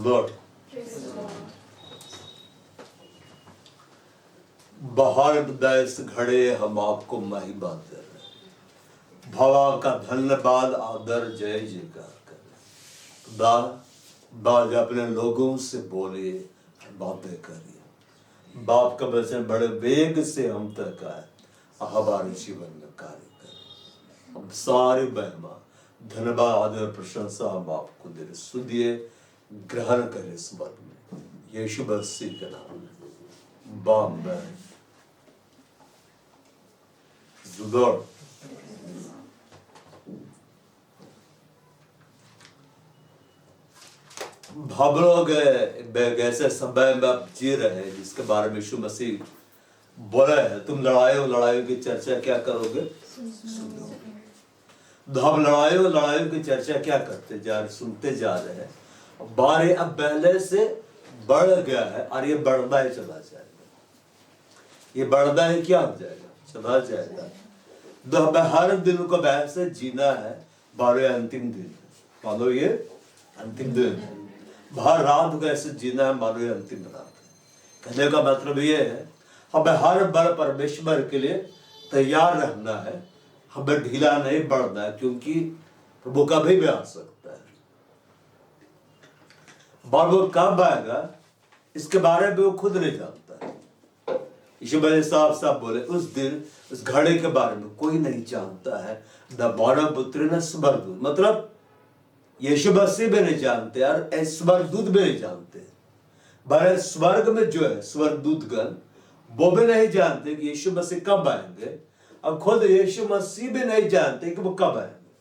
Lord. बाहर बदाइस घड़े हम आपको महिमा दे रहे, भवा का धन्यवाद आदर जय जयकार करें। बाज अपने लोगों से बोले, बातें करिए। बाप का वचन बड़े वेग से हम तक आए, हमारे जीवन में कार्य करें। हम सारे महिमा धन्यवाद आदर प्रशंसा हम आपको दे रहे। सुनिए, ग्रहण करें इस वर्ग में यीशु मसीह के नाम में। बाम Lord. हम लोग ऐसे समय में आप जी रहे हैं जिसके बारे में यीशु मसीह बोला है, तुम लड़ाइयों की चर्चा क्या करोगे? हम लड़ाइयों की चर्चा क्या करते जा रहे, सुनते जा रहे हैं। बारे अब पहले से बढ़ गया है और ये बढ़ता ही चला जाएगा। ये बढ़ता ही क्या हो जाएगा? चला जाएगा। तो हमें हर दिन को वैसे जीना है, बारह अंतिम दिन है, मानो ये अंतिम दिन है। हर रात को ऐसे जीना है, मानो ये अंतिम रात है। कहने का मतलब ये है, हमें हर बार परमेश्वर के लिए तैयार रहना है। हमें ढीला नहीं पड़ना है, क्योंकि प्रभु कभी भी आ सकता है। और वो कब आएगा इसके बारे में वो खुद नहीं जानता है। यीशु मसीह साफ साफ बोले, उस दिन उस घड़े के बारे में कोई नहीं जानता है, न मानव पुत्र न स्वर्गदूत। मतलब यीशु मसीह भी नहीं जानते और स्वर्गदूत भी नहीं जानते। भले स्वर्ग में जो है स्वर्गदूतगण, वो भी नहीं जानते कि यीशु मसीह कब आएंगे, और खुद यीशु मसीह भी नहीं जानते कि वो कब आएंगे।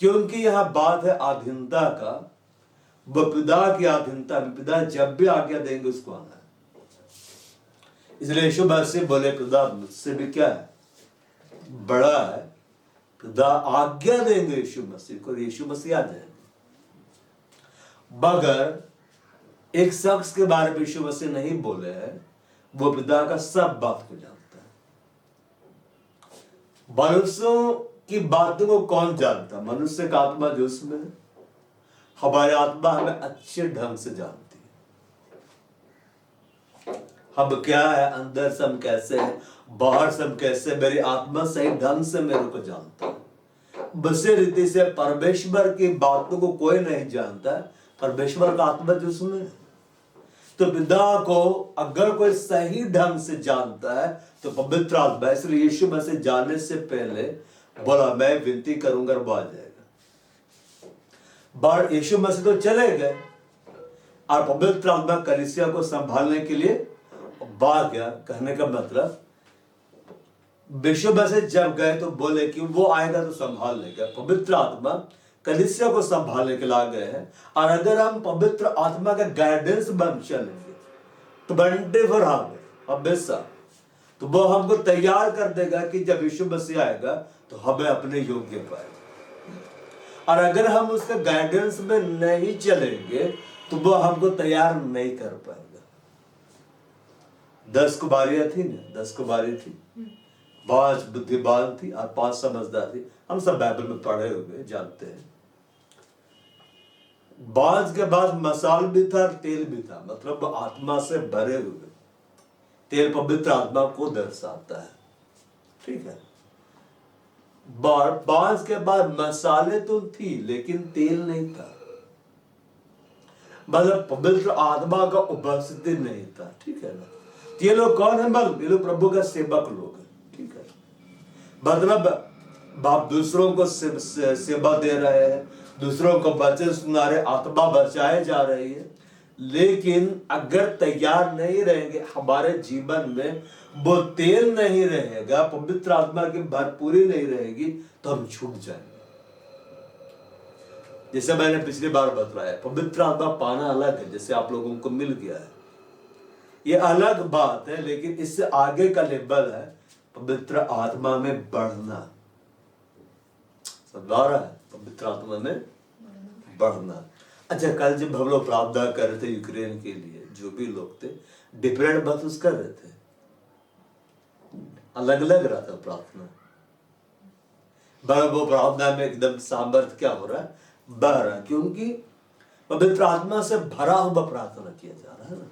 क्योंकि यहाँ बात है आधीनता का। वो पिता की आधीनता में, पिता जब भी आज्ञा देंगे उसको आना है। इसलिए यीशु मसीह बोले, पिता मुझसे भी क्या है, बड़ा है। पिता आज्ञा देंगे यीशु मसीह को, यीशु मसीह आ जाएंगे। मगर एक शख्स के बारे में यीशु मसीह नहीं बोले हैं, वो पिता का सब बात को जानता है। मनुष्यों की बातों को कौन जानता? मनुष्य का आत्मा जो उसमें है। हमारी आत्मा हमें अच्छे ढंग से जानती है। हम क्या है, अंदर से हम कैसे हैं, बाहर से हम कैसे। मेरी आत्मा सही ढंग से मेरे को जानता है। बसे रीति से परमेश्वर की बातों को कोई नहीं जानता है, परमेश्वर का आत्मा जो उसमें है। तो पिता को अगर कोई सही ढंग से जानता है तो पवित्र आत्मा। इसलिए यीशु मसीह जाने से पहले बोला, मैं विनती करूंगा, वो आ जाएगा। बार यीशु मसीह तो चले गए और पवित्र आत्मा कलीसिया को संभालने के लिए भाग गया। कहने का मतलब यीशु मसीह जब गए तो बोले कि वो आएगा तो संभाल लेगा। पवित्र आत्मा कलीसिया को संभालने के लिए आ गए हैं। और अगर हम पवित्र आत्मा का गाइडेंस बन चलेंगे तो 24 हमेशा, तो वो हमको तैयार कर देगा कि जब यीशु मसीह आएगा तो हमें अपने योग्य पाएगा। और अगर हम उसके गाइडेंस में नहीं चलेंगे तो वो हमको तैयार नहीं कर पाएगा। 10 कुमारियां थी ना, 10 कुमारी थी, 5 बुद्धिमान थी और 5 समझदार थी। हम सब बाइबल में पढ़े हुए जानते हैं। 5 के बाद मसाल भी था, तेल भी था, मतलब आत्मा से भरे हुए। तेल पवित्र आत्मा को दर्शाता है, ठीक है। 5 के बाद मसाले तो थी लेकिन तेल नहीं था, मतलब पवित्र आत्मा का उपस्थिति नहीं था, ठीक है ना। ये लोग कौन है? ये लोग प्रभु का सेवक लोग हैं, ठीक है। मतलब बाप दूसरों को सेवा दे रहे हैं, दूसरों को वचन सुना रहे, आत्मा बचाए जा रही है। लेकिन अगर तैयार नहीं रहेंगे, हमारे जीवन में वो तेल नहीं रहेगा, पवित्र आत्मा की भरपूरी नहीं रहेगी, तो हम छूट जाएंगे। जैसे मैंने पिछली बार बताया, पवित्र आत्मा पाना अलग है, जैसे आप लोगों को मिल गया है, ये अलग बात है। लेकिन इससे आगे का लेवल है पवित्र आत्मा में बढ़ना। समझा रहा है? पवित्र आत्मा में बढ़ना। अच्छा, कल जब हम लोग प्रार्थना कर रहे थे यूक्रेन के लिए, जो भी लोग थे डिफरेंट बात कर रहे थे, अलग अलग रहा था प्रार्थना। वो प्रार्थना में एकदम सामर्थ्य क्या हो रहा है, बढ़ रहा है। क्योंकि पवित्र आत्मा से भरा हुआ प्रार्थना किया जा रहा है ना,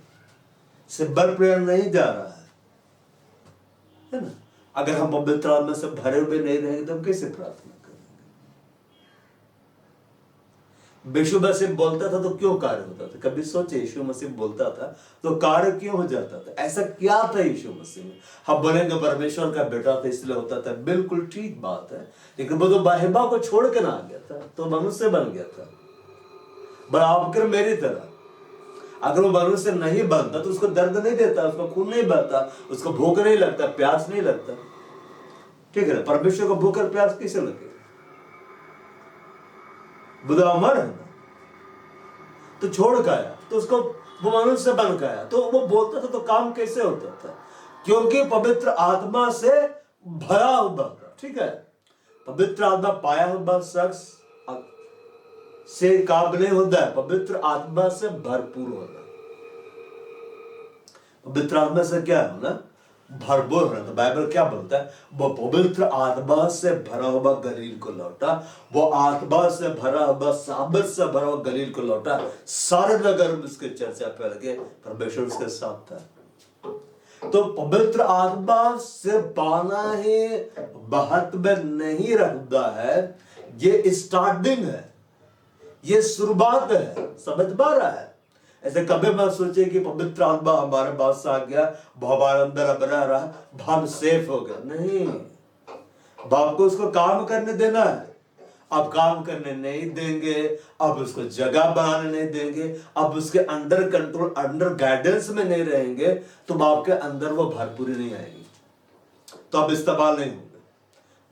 सिंपल प्रेयर नहीं जा रहा है ना। अगर हम पवित्र आत्मा से भरे हुए नहीं रहेंगे तो हम कैसे प्रार्थना करेंगे? यीशु मसीह बोलता था तो क्यों कार्य होता था? कभी सोचे यीशु मसीह बोलता था तो कार्य क्यों हो जाता था? ऐसा क्या था यीशु मसीह में? हम बोलेंगे परमेश्वर का बेटा था इसलिए होता था, बिल्कुल ठीक बात है, लेकिन वो तो महिमा को छोड़ के ना आ गया था, तो मनुष्य बन गया था, बराबर मेरी तरह। अगर वो मनुष्य नहीं बनता तो उसको दर्द नहीं देता, उसको खून नहीं बहता, उसको भूख नहीं लगता, प्यास नहीं लगता, ठीक है ना। परमेश्वर को भूख और प्यास कैसे लगे? बुधा अमर है ना, तो छोड़ के आया, तो उसको वो मनुष्य बन के आया, तो वो बोलता था तो काम कैसे होता था? क्योंकि पवित्र आत्मा से भरा हुआ था, ठीक है। पवित्र आत्मा पाया हुआ शख्स से काम नहीं होता है, पवित्र आत्मा से भरपूर होना। पवित्र आत्मा से क्या होना? भरपूर होना। तो बाइबल क्या बोलता है? वो पवित्र आत्मा से भरा हुआ गलील को लौटा, वो आत्मा से भरा हुआ, सामर्थ से भरा हुआ गलील को लौटा, सारे नगर में उसकी चर्चा फैल गई, परमेश्वर उसके साथ था। तो पवित्र आत्मा से पाना ही महत्व में नहीं रखता है, ये स्टार्टिंग है, ये शुरुआत है, समझ पा रहा है? ऐसे कभी मत सोचे कि पवित्र आत्मा हमारे पास आ गया, वो हमारे अंदर अब रह रहा, हम सेफ हो गए। नहीं, बाप को उसको काम करने देना है। अब काम करने नहीं देंगे, अब उसको जगह बनाने नहीं देंगे, अब उसके अंडर कंट्रोल, अंडर गाइडेंस में नहीं रहेंगे, तो बाप के अंदर वो भरपूरी नहीं आएगी, तो अब इस्तेमाल नहीं होंगे।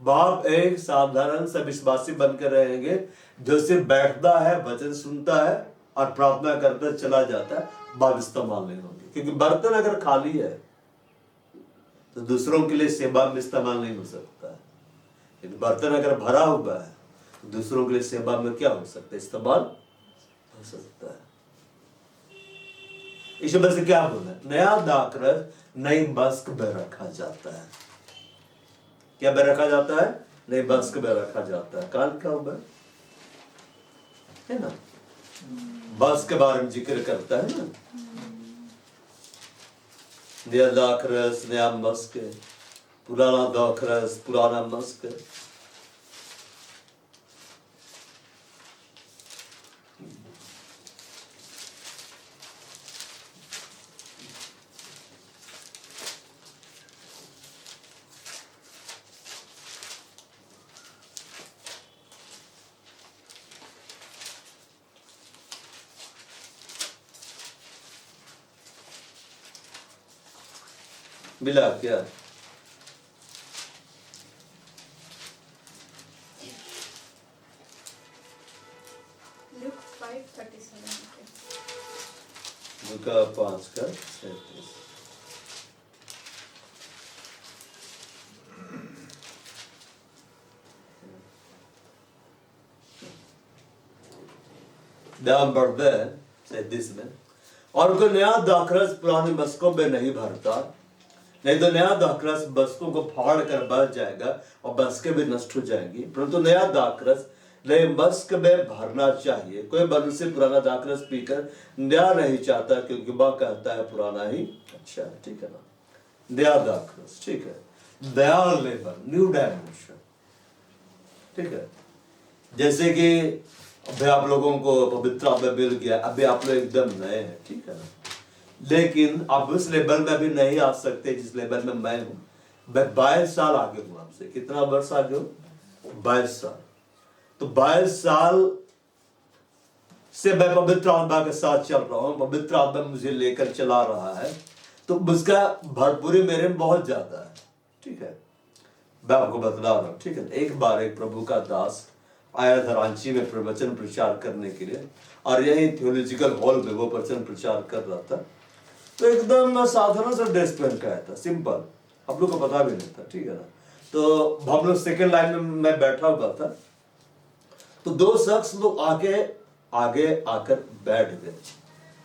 बाप एक साधारण सा विश्वासी बनकर रहेंगे जो सिर्फ बैठता है, वचन सुनता है और प्रार्थना करता चला जाता है, बाप इस्तेमाल नहीं होंगे। क्योंकि बर्तन अगर खाली है तो दूसरों के लिए सेवा में इस्तेमाल नहीं हो सकता है, लेकिन बर्तन अगर भरा हुआ है तो दूसरों के लिए सेवा में क्या हो सकता है? इस्तेमाल हो सकता है। इस वजह से क्या बोला? नया दाखरस नई मस्क में रखा जाता है। क्या में रखा जाता है? नई मस्क में रखा जाता है। काल क्या हुआ है ना, बस के बारे में जिक्र करता है ना, नया दाखरस नया मस्क, पुराना दाखरस पुराना मस्क। मिला क्या? लूक 5:37 लूका 5:37। ध्यान बढ़ते हैं 37 में। और कोई नया दाखरस पुराने मस्कों में नहीं भरता, नहीं तो नया दाखरस बस्कों को फाड़ कर बच जाएगा और बस्कें भी नष्ट हो जाएंगी, परंतु नया दाखरस नए मस्क में भरना चाहिए। कोई मनुष्य पुराना दाखरस पीकर नया नहीं चाहता, क्योंकि वह कहता है पुराना ही अच्छा है, ठीक है ना। नया दाखरस, ठीक है, नया लेवल, न्यू डायमेंशन, ठीक है। जैसे कि अभी आप लोगों को पवित्र आत्मा मिल गया, अभी आप लोग एकदम नए हैं, ठीक है ना, लेकिन आप उस लेवल में भी नहीं आ सकते जिस लेवल में मैं हूं। मैं 22 साल आगे हूं आपसे। कितना वर्ष आगे हूं? 22 साल। तो 22 साल से मैं पवित्र आत्मा के साथ चल रहा हूं, पवित्र आत्मा मुझे लेकर चला रहा है, तो उसका भरपूरी मेरे में बहुत ज्यादा है, ठीक है। मैं आपको बतला रहा हूं, ठीक है। एक बार एक प्रभु का दास आया था रांची में प्रवचन प्रचार करने के लिए, और यही थियोलॉजिकल हॉल में वो प्रवचन प्रचार कर रहा था। तो एकदम साधारण सा ड्रेस पहन के आया था, सिंपल, आप लोग को पता भी नहीं था, ठीक है ना। तो हम लोग सेकेंड लाइन में मैं बैठा हुआ था, तो दो शख्स लोग आगे आकर बैठ गए।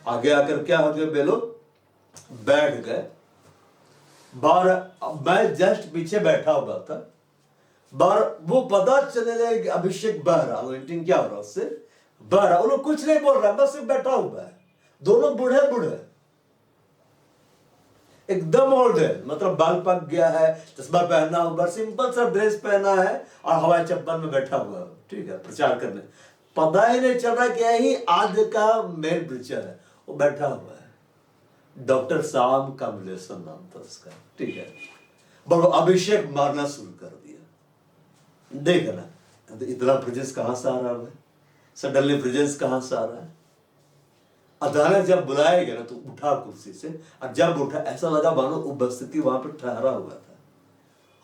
आगे आकर क्या हो गए? वे लोग बैठ गए। बार मैं जस्ट पीछे बैठा हुआ था, बार वो पता चले गया कि अभिषेक बह रहा, क्या हो रहा, उससे बह रहा, वो लोग कुछ नहीं बोल रहा, बस सिर्फ बैठा हुआ है। दोनों बूढ़े बूढ़े, एकदम ओल्ड है, मतलब बाल पक गया है, चश्मा पहना हुआ, सिंपल सा ड्रेस पहना है और हवाई चप्पल में बैठा हुआ है, ठीक है, प्रचार करने। पता ही नहीं चल रहा कि यही आज का मेन प्रीचर है, वो बैठा हुआ है। डॉक्टर साम कमलेशन नाम था उसका, ठीक है। बड़ो अभिषेक मारना शुरू कर दिया। देख ना, तो इतना प्रेजेंस कहां से आ रहा है, सडनली प्रेजेंस कहां से आ रहा है। अचानक जब बुलाया गया ना तो उठा कुर्सी से, और जब उठा ऐसा लगा मानो उपस्थिति वहां पर ठहरा हुआ था,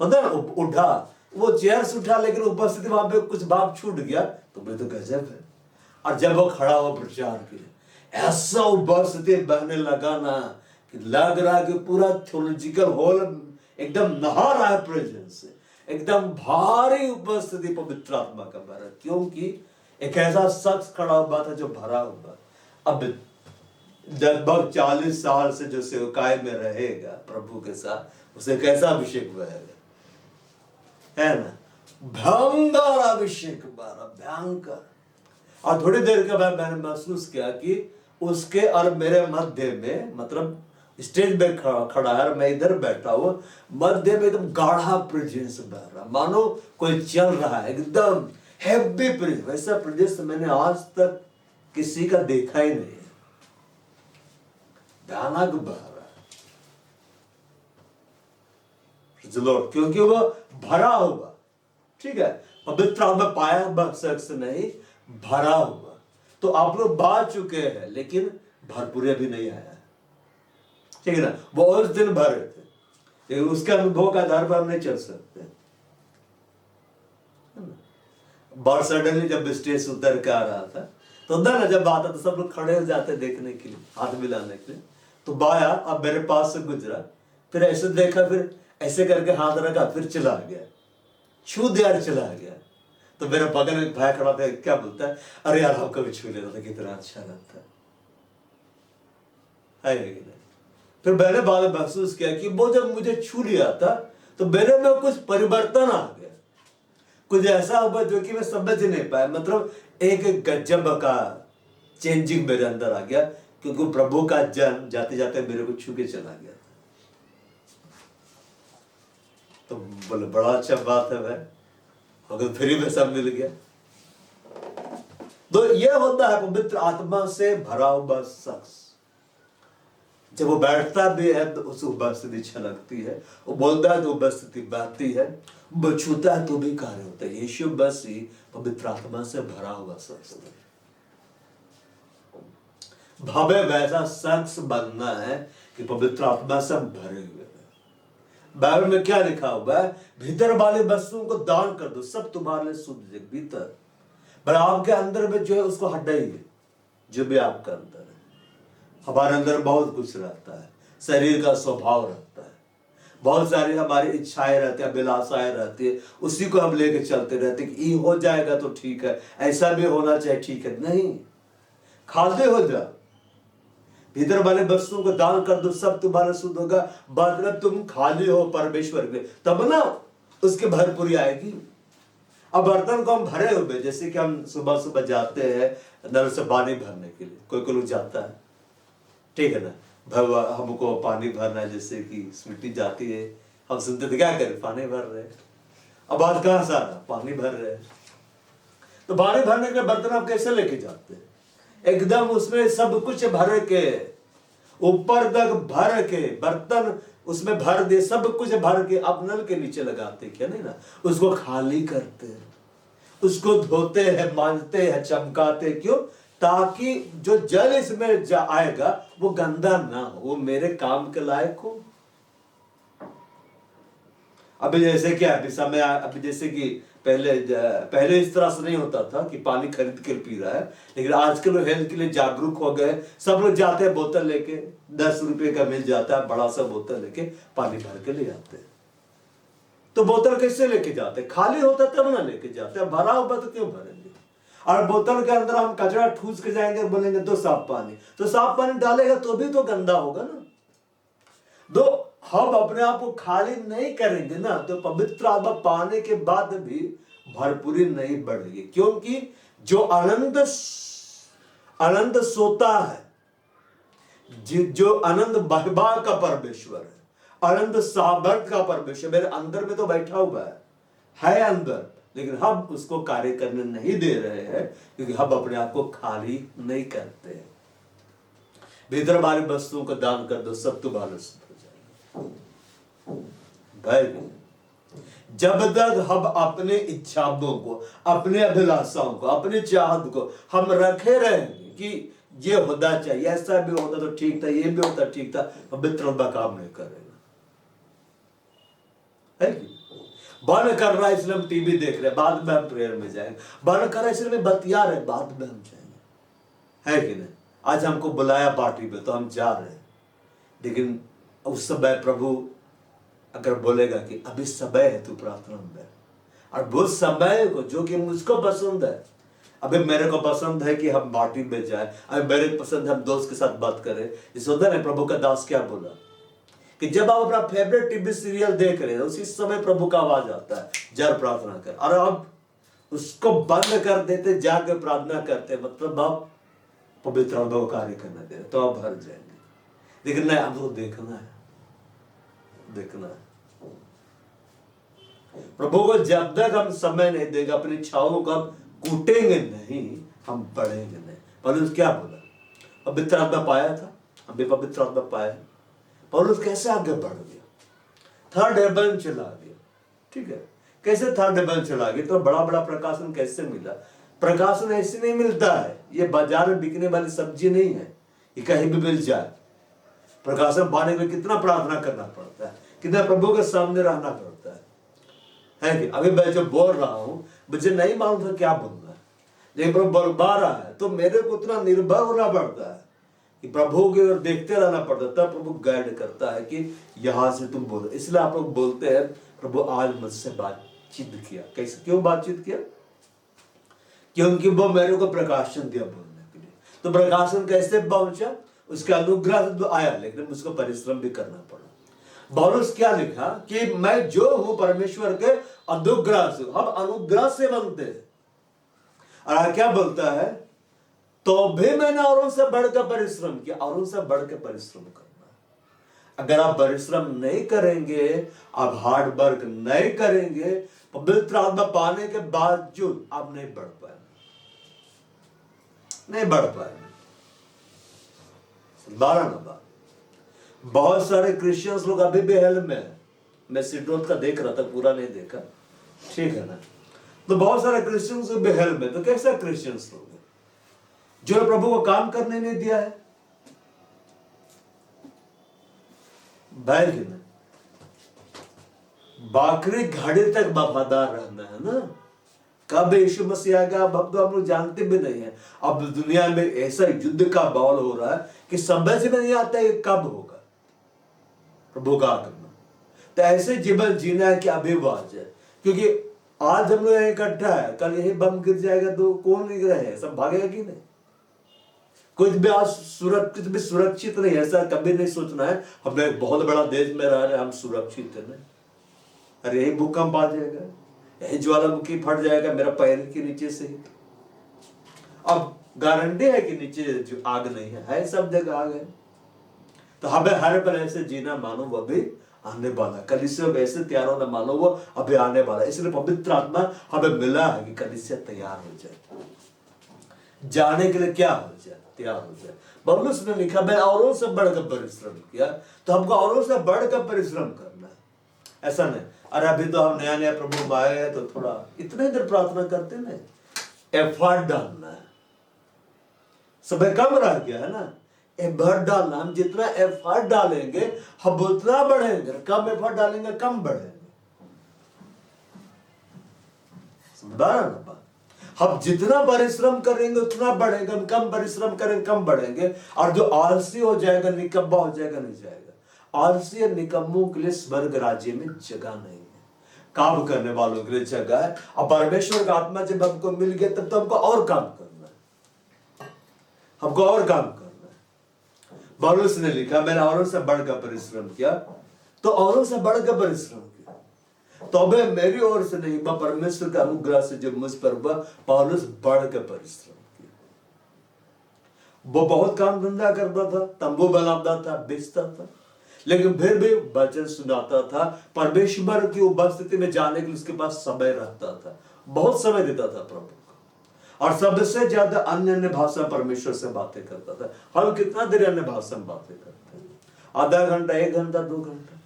होता ना, उठा, वो चेयर से उठा, लेकिन उपस्थिति वहां पे कुछ भाव छूट गया, तो मैं तो गजब है। और जब वो खड़ा हुआ प्रचार के लिए, ऐसा उपस्थिति बहने लगा ना कि लग रहा कि पूरा थियोलॉजिकल हॉल एकदम नहा रहा है प्रेजेंस से, एकदम भारी उपस्थिति पवित्र आत्मा का बह रहा, क्योंकि एक ऐसा शख्स खड़ा हुआ था जो भरा हुआ। अब लगभग 40 साल से जो सेवकाई में रहेगा प्रभु के साथ, उसे कैसा अभिषेक बहेगा, है ना, भयंकर अभिषेक बहा, भयंकर। और थोड़ी देर के बाद मैंने महसूस किया कि उसके और मेरे मध्य में, मतलब स्टेज पे खड़ा है और मैं इधर बैठा हुआ, मध्य में एकदम गाढ़ा प्रेजेंस बह रहा, मानो कोई चल रहा है, एकदम हैवी प्रेजेंस। वैसा प्रेजेंस मैंने आज तक किसी का देखा ही नहीं है, भयानक बह रहा है, क्योंकि वो भरा हुआ, ठीक है, पवित्र आत्मा पाया हुआ शख्स नहीं, भरा हुआ। तो आप लोग बा चुके हैं, लेकिन भरपूर अभी नहीं आया, ठीक है ना। वो उस दिन भरे थे, लेकिन उसके अनुभव का आधार पर हम नहीं चल सकते। बहुत सडनली जब स्टेज उतर के आ रहा था, तो उधर ना जब आता तो सब लोग खड़े हो जाते देखने के लिए, हाथ मिलाने के लिए। तो बाया अब मेरे पास से गुजरा, फिर ऐसे देखा, फिर ऐसे करके हाथ रखा, फिर चला गया, छू दिया, चला गया। तो मेरे बगल में भाई खड़ा था, क्या बोलता है, अरे यार आपका भी छू लेता था, कितना अच्छा लगता है। फिर मैंने बाद में महसूस किया कि वो जब मुझे छू लिया था तो मेरे में कुछ परिवर्तन आ गया, कुछ ऐसा हुआ जो कि मैं समझ नहीं पाया, मतलब एक गजब का चेंजिंग मेरे अंदर आ गया, क्योंकि प्रभु का जन जाते जाते मेरे को छू के चला गया। तो बोले बड़ा अच्छा बात है भाई, अगर फ्री में सब मिल गया। तो यह होता है पवित्र आत्मा से भरा हुआ शख्स, जब वो बैठता भी है तो उस उपस्थिति छलकती है, वो बोलता है तो उपस्थिति बहती है, वो छूता है तो भी कार्य होता है। यीशु मसीह पवित्र आत्मा से भरा हुआ शख्स है। भव्य वैसा शख्स बनना है कि पवित्र आत्मा से भरे हुए। बाइबल में क्या लिखा हुआ है, भीतर वाली वस्तुओं को दान कर दो, सब तुम्हारे लिए शुद्ध है। भीतर, पर आपके अंदर में जो है उसको हटाइए, जो भी आपका अंदर है। हमारे अंदर बहुत कुछ रहता है, शरीर का स्वभाव रहता है, बहुत सारी हमारी इच्छाएं रहती है, अभिलाषाएं रहती है, उसी को हम लेके चलते रहते हैं कि ये हो जाएगा तो ठीक है, ऐसा भी होना चाहिए, ठीक है। नहीं, खाते हो जा, भीतर वाले वस्तुओं को दान कर दो, सब तुम्हारा शुद्ध होगा। मतलब तुम खाली हो परमेश्वर के, तब ना उसकी भरपूरी आएगी। अब बर्तन को हम भरे हुए, जैसे कि हम सुबह सुबह जाते हैं नल से पानी भरने के लिए, कोई कोई लोग जाता है, ठीक है ना, हमको पानी भरना है, जैसे कि मिट्टी जाती है, हम सुनते थे क्या करें, पानी भर रहे हैं। अब आज कहां से आ रहा, पानी भर रहे हैं। तो पानी भरने के बर्तन आप कैसे लेके जाते हैं, एकदम उसमें सब कुछ भर के, ऊपर तक भर के, बर्तन उसमें भर दे, सब कुछ भर के आप नल के नीचे लगाते, क्या नहीं ना, उसको खाली करते हैं, उसको धोते हैं, मांजते हैं, चमकाते, क्यों, ताकि जो जल इसमें आएगा वो गंदा ना हो, वो मेरे काम के लायक हो। अभी जैसे क्या, अभी समय, अभी जैसे कि पहले इस तरह से नहीं होता था कि पानी खरीद कर पी रहा है, लेकिन आजकल लोग हेल्थ के लिए जागरूक हो गए, सब लोग जाते हैं बोतल लेके, 10 रुपए का मिल जाता है, बड़ा सा बोतल लेके पानी भर के ले जाते हैं। तो बोतल कैसे लेके जाते, खाली होता तब ना लेके जाते, भरा हुआ तो क्यों भरेंगे। और बोतल के अंदर हम कचरा ठूस के जाएंगे, बोलेंगे तो साफ पानी, तो साफ पानी डालेगा तो भी तो गंदा होगा ना। दो हम अपने आप को खाली नहीं करेंगे ना, तो पवित्र आत्मा पाने के बाद भी भरपूरी नहीं बढ़ेगी, क्योंकि जो अनंत सोता है, जो अनंत महिमा का परमेश्वर है, अनंत सामर्थ का परमेश्वर मेरे अंदर में तो बैठा हुआ है अंदर, लेकिन हम उसको कार्य करने नहीं दे रहे हैं क्योंकि हम अपने आप को खाली नहीं करते। भीतर वाली वस्तुओं को दान कर दो, सब तुम्हारे हो जाएगा। भाई, जब तक हम अपने इच्छाओं को, अपने अभिलाषाओं को, अपने चाहत को हम रखे रहेंगे कि ये होना चाहिए, ऐसा भी होता तो ठीक था, ये भी होता ठीक था, पवित्र काम नहीं करेगा। है कि बन कर रहा है इसलिए हम टीवी देख रहे हैं, बाद में हम प्रेयर में जाएंगे। बन कर रहा है इसलिए बतिया रहे, बाद में हम जाएंगे। है कि नहीं? आज हमको बुलाया पार्टी पे तो हम जा रहे हैं, लेकिन उस समय प्रभु अगर बोलेगा कि अभी समय है तू प्रार्थना में, और वो समय को जो कि मुझको पसंद है, अभी मेरे को पसंद है कि हम पार्टी में जाए, अभी मेरे को पसंद है हम दोस्त के साथ बात करें। इस होता है प्रभु का दास क्या बोला कि जब आप अपना फेवरेट टीवी सीरियल देख रहे हैं उसी समय प्रभु का आवाज आता है, जर प्रार्थना कर, और आप उसको बंद कर देते, जाके प्रार्थना करते, मतलब आप पवित्र अनुभव कार्य करना दे तो आप भर जाएंगे। लेकिन नहीं, हमको देखना है, देखना है प्रभु को। जब तक हम समय नहीं देगा, अपनी इच्छाओं को हम कूटेंगे नहीं, हम पढ़ेंगे नहीं। पौलुस क्या बोला? पवित्र आत्मा पाया था, हम भी पवित्र आत्मा पाया। पौलुस कैसे आगे बढ़ गया? थर्ड हेवन चला गया। ठीक है, कैसे थर्ड हेवन चला गया? तो बड़ा बड़ा प्रकाशन कैसे मिला? प्रकाशन ऐसे नहीं मिलता है, ये बाजार में बिकने वाली सब्जी नहीं है, ये कहीं भी मिल जाए। प्रकाशन पाने में कितना प्रार्थना करना पड़ता है, कितना प्रभु के सामने रहना पड़ता है कि अभी मैं जो बोल रहा हूं मुझे नहीं मालूम था क्या बोलना है, लेकिन प्रभु बोलवा रहा है तो मेरे को उतना निर्भर होना पड़ता है कि प्रभु की ओर देखते रहना पड़ता है। तब प्रभु गाइड करता है कि यहां से तुम बोलो। इसलिए आप लोग बोलते हैं प्रभु आज मुझसे बातचीत किया। कैसे, क्यों बातचीत किया? क्योंकि वो मेरे को प्रकाशन दिया बोलने के लिए। तो प्रकाशन कैसे पहुंचा? उसके अनुग्रह से तो आया, लेकिन उसको परिश्रम भी करना पड़ा। पौलुस क्या लिखा कि मैं जो हूं परमेश्वर के अनुग्रह से, हम अनुग्रह से बनते हैं। और क्या बोलता है? तो भी मैंने औरों से बढ़कर परिश्रम किया। औरों से बढ़कर परिश्रम करना। अगर आप परिश्रम नहीं करेंगे, आप हार्ड वर्क नहीं करेंगे, पवित्र आत्मा पाने के बावजूद आप नहीं बढ़ पाएंगे, नहीं बढ़ पाएंगे। 12 नंबर, बहुत सारे क्रिश्चियंस लोग अभी भी हेल में है। मैं सिड्रोथ का देख रहा था, पूरा नहीं देखा, ठीक है ना? तो बहुत सारे क्रिश्चियंस भी हेल में। तो कैसा क्रिश्चियंस लोग जो प्रभु को काम करने नहीं दिया है? भाई कि ना, बाकरी घड़ी तक वफादार रहना है ना। कब यीशु मसीह आएगा अब तो हम लोग जानते भी नहीं है। अब दुनिया में ऐसा युद्ध का माहौल हो रहा है कि समझ में नहीं आता है कब होगा प्रभु का आगमन। तो ऐसे जीवन जीना है कि अभी वो आ जाए, क्योंकि आज हम लोग इकट्ठा है, कल यही बम गिर जाएगा तो कौन रहे, सब भागेगा कि नहीं? कुछ भी आज सुरक्षित नहीं, ऐसा कभी नहीं सोचना है हम एक बहुत बड़ा देश में रह रहे हम सुरक्षित है। अरे यही भूकंप आ जाएगा, यही ज्वालामुखी फट जाएगा मेरा पैर के नीचे से ही। अब गारंटी है कि नीचे जो आग नहीं है सब जगह आग है। तो हमें हर पल ऐसे जीना मानो वो अभी आने वाला, कलीसिया ऐसे तैयार होना मानो वो अभी आने वाला। इसलिए पवित्र आत्मा हमें मिला है कि कलीसिया तैयार हो जाए, जाने के लिए क्या हो जाए, तैयार हो जाए। पौलुस ने लिखा मैं औरों से बढ़कर परिश्रम किया, तो हमको औरों से बढ़कर परिश्रम करना है। ऐसा नहीं अरे अभी तो हम नया नया प्रभु में आए हैं तो थोड़ा इतने देर प्रार्थना करते नहीं, एफर्ट डालना है। समय कम रह गया है ना, एफर्ट डालना। हम जितना एफर्ट डालेंगे हम उतना बढ़ेंगे, कम एफर्ट डालेंगे कम बढ़ेंगे। हम जितना परिश्रम करेंगे उतना बढ़ेंगे, हम कम परिश्रम करेंगे कम बढ़ेंगे। और जो आलसी हो जाएगा, निकम्मा हो जाएगा, नहीं जाएगा। आलसी और निकम्मों के लिए स्वर्ग राज्य में जगह नहीं है, काम करने वालों के लिए जगह है। और परमेश्वर का आत्मा जब हमको मिल गया तब तो हमको और काम करना है, हमको और काम करना है। पौलुस ने लिखा मैंने औरों से बढ़कर परिश्रम किया, तो औरों से बढ़कर परिश्रम किया। तौबे मेरी ओर से नहीं, वह परमेश्वर का अनुग्रह से जो मुझ पर हुआ। पौलुस बढ़ के परिश्रम किया। वो बहुत काम धंधा करता था, तंबू बनाता था, बेचता था, लेकिन फिर भी वचन सुनाता था। परमेश्वर की उपस्थिति में जाने के लिए उसके पास समय रहता था, बहुत समय देता था प्रभु को, और सबसे ज्यादा अन्य अन्य भाषा परमेश्वर से बातें करता था। हम कितना देर अन्य भाषा में बातें करते हैं? आधा घंटा, 1 घंटा, 2 घंटा,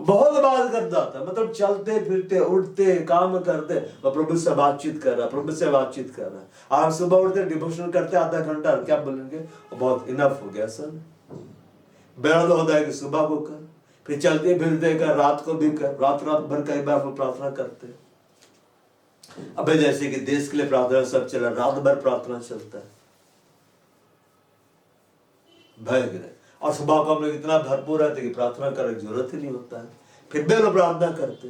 बहुत बात करता था। मतलब चलते फिरते, उठते, काम करते, और प्रभु से बातचीत कर रहा, प्रभु से बातचीत कर रहा। आप सुबह उठते डिवोशन करते आधा घंटा, क्या बोलेंगे? बहुत इनफ हो गया सर। बेड़ा तो होता है कि सुबह को कर, फिर चलते फिरते कर, रात को भी कर, रात भर कई बार वो प्रार्थना करते। अबे जैसे कि देश के लिए प्रार्थना सब चला, रात भर प्रार्थना चलता है, भय गिरे। और सुबह को हम लोग इतना भरपूर रहते कि प्रार्थना करने की जरूरत ही नहीं होता है, फिर भी लोग प्रार्थना करते।